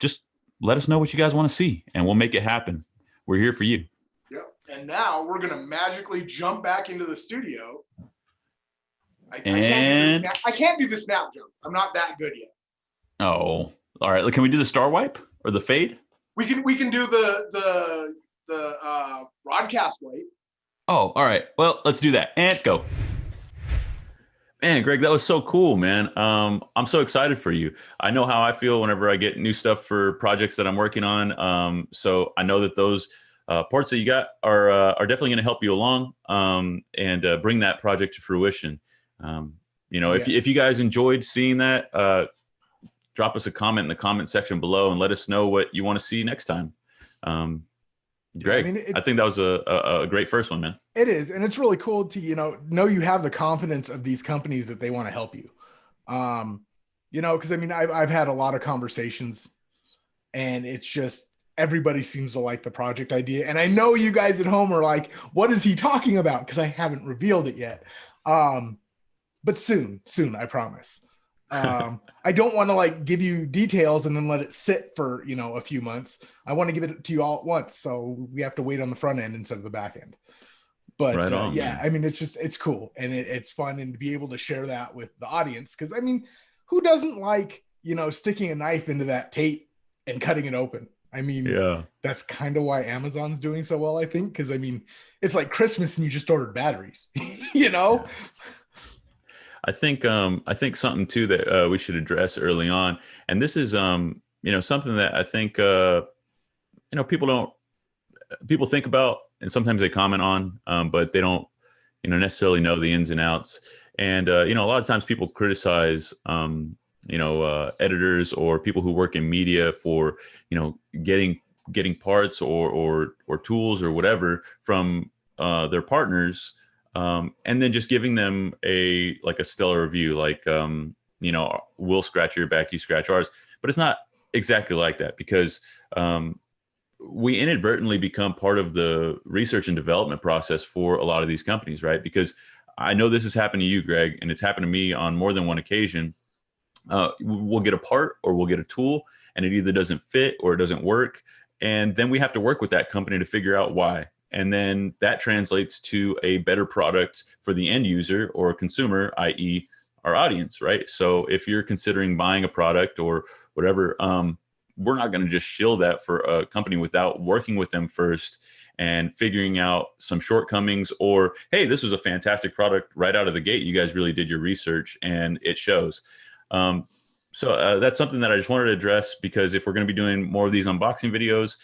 Just let us know what you guys want to see, and we'll make it happen. We're here for you. Yep. And now we're going to magically jump back into the studio. I can't do the snap jump. I'm not that good yet. Oh, all right. Can we do the star wipe or the fade? We can do the RodCAST wipe. Oh, all right. Well, let's do that. And go. Man, Greg, that was so cool, man. I'm so excited for you. I know how I feel whenever I get new stuff for projects that I'm working on. So I know that those parts that you got are definitely going to help you along and bring that project to fruition. If you guys enjoyed seeing that, drop us a comment in the comment section below and let us know what you want to see next time. Greg, I think that was a great first one, man. It is. And it's really cool to, know you have the confidence of these companies that they want to help you. Because I've had a lot of conversations and it's just everybody seems to like the project idea. And I know you guys at home are like, what is he talking about? Because I haven't revealed it yet. But soon, I promise. I don't want to give you details and then let it sit for, a few months. I want to give it to you all at once. So we have to wait on the front end instead of the back end. But right on, yeah, man. It's cool. And it's fun and to be able to share that with the audience. Cause who doesn't like, sticking a knife into that tape and cutting it open? Yeah, that's kind of why Amazon's doing so well, I think. Cause it's like Christmas and you just ordered batteries, Yeah. I think something too that we should address early on, and this is something that I think people think about and sometimes they comment on, but they don't necessarily know the ins and outs. And a lot of times people criticize editors or people who work in media for getting parts or tools or whatever from their partners. And then just giving them a stellar review, we'll scratch your back, you scratch ours. But it's not exactly like that, because we inadvertently become part of the research and development process for a lot of these companies, right? Because I know this has happened to you, Greg, and it's happened to me on more than one occasion. We'll get a part or we'll get a tool and it either doesn't fit or it doesn't work. And then we have to work with that company to figure out why. And then that translates to a better product for the end user or consumer, i.e. our audience, right? So if you're considering buying a product or whatever, we're not going to just shill that for a company without working with them first and figuring out some shortcomings, or, hey, this is a fantastic product right out of the gate. You guys really did your research and it shows. So that's something that I just wanted to address, because if we're going to be doing more of these unboxing videos,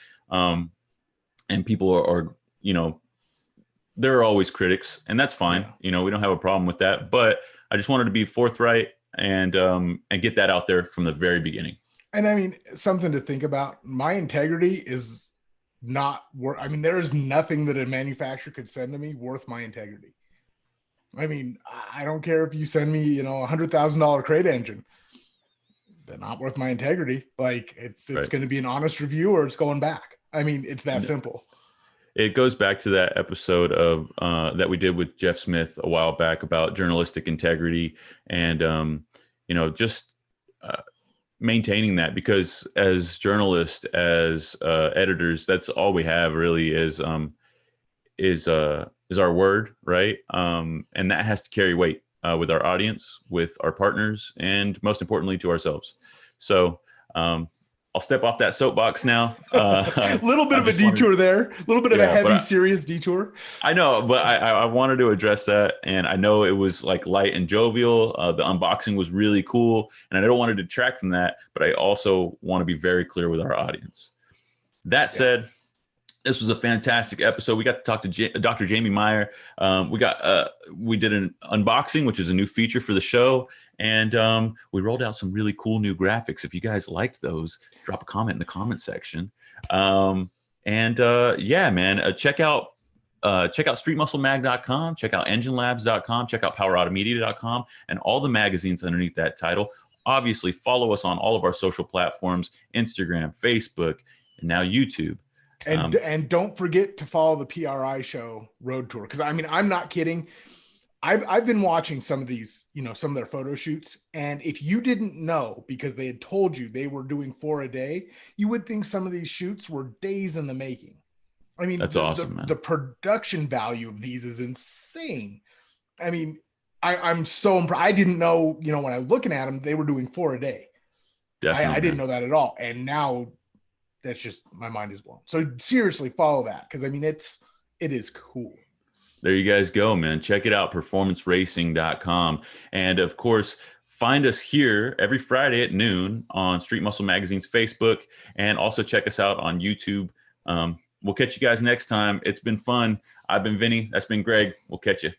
and people are there are always critics, and that's fine. Yeah. We don't have a problem with that, but I just wanted to be forthright and get that out there from the very beginning. And something to think about, my integrity is not worth, there's nothing that a manufacturer could send to me worth my integrity. I don't care if you send me, $100,000 crate engine, they're not worth my integrity. It's right. Going to be an honest review or it's going back. It's that simple. It goes back to that episode of that we did with Jeff Smith a while back about journalistic integrity and, just maintaining that, because as journalists, as editors, that's all we have really is our word, right? And that has to carry weight with our audience, with our partners, and most importantly to ourselves. So I'll I'll step off that soapbox now. A little bit of a detour there, a little bit of a heavy, serious detour. I know, but I wanted to address that. And I know it was like light and jovial. The unboxing was really cool. And I don't want to detract from that, but I also want to be very clear with our audience. That said, this was a fantastic episode. We got to talk to Dr. Jamie Meyer. We did an unboxing, which is a new feature for the show. And we rolled out some really cool new graphics. If you guys liked those, drop a comment in the comment section. Yeah, man, check out streetmusclemag.com, check out enginelabs.com, check out powerautomedia.com, and all the magazines underneath that title. Obviously, follow us on all of our social platforms, Instagram, Facebook, and now YouTube. And don't forget to follow the PRI show Road Tour. Because I mean, I'm not kidding. I've been watching some of these, some of their photo shoots. And if you didn't know, because they had told you they were doing 4 a day, you would think some of these shoots were days in the making. I mean, that's awesome, man. The production value of these is insane. I mean, I'm so impressed. I didn't know, when I was looking at them, they were doing 4 a day. Definitely, I didn't know that at all. And now that's just, my mind is blown. So seriously, follow that. Because I mean, it is cool. There you guys go, man. Check it out, performanceracing.com. And of course, find us here every Friday at noon on Street Muscle Magazine's Facebook, and also check us out on YouTube. We'll catch you guys next time. It's been fun. I've been Vinny. That's been Greg. We'll catch you.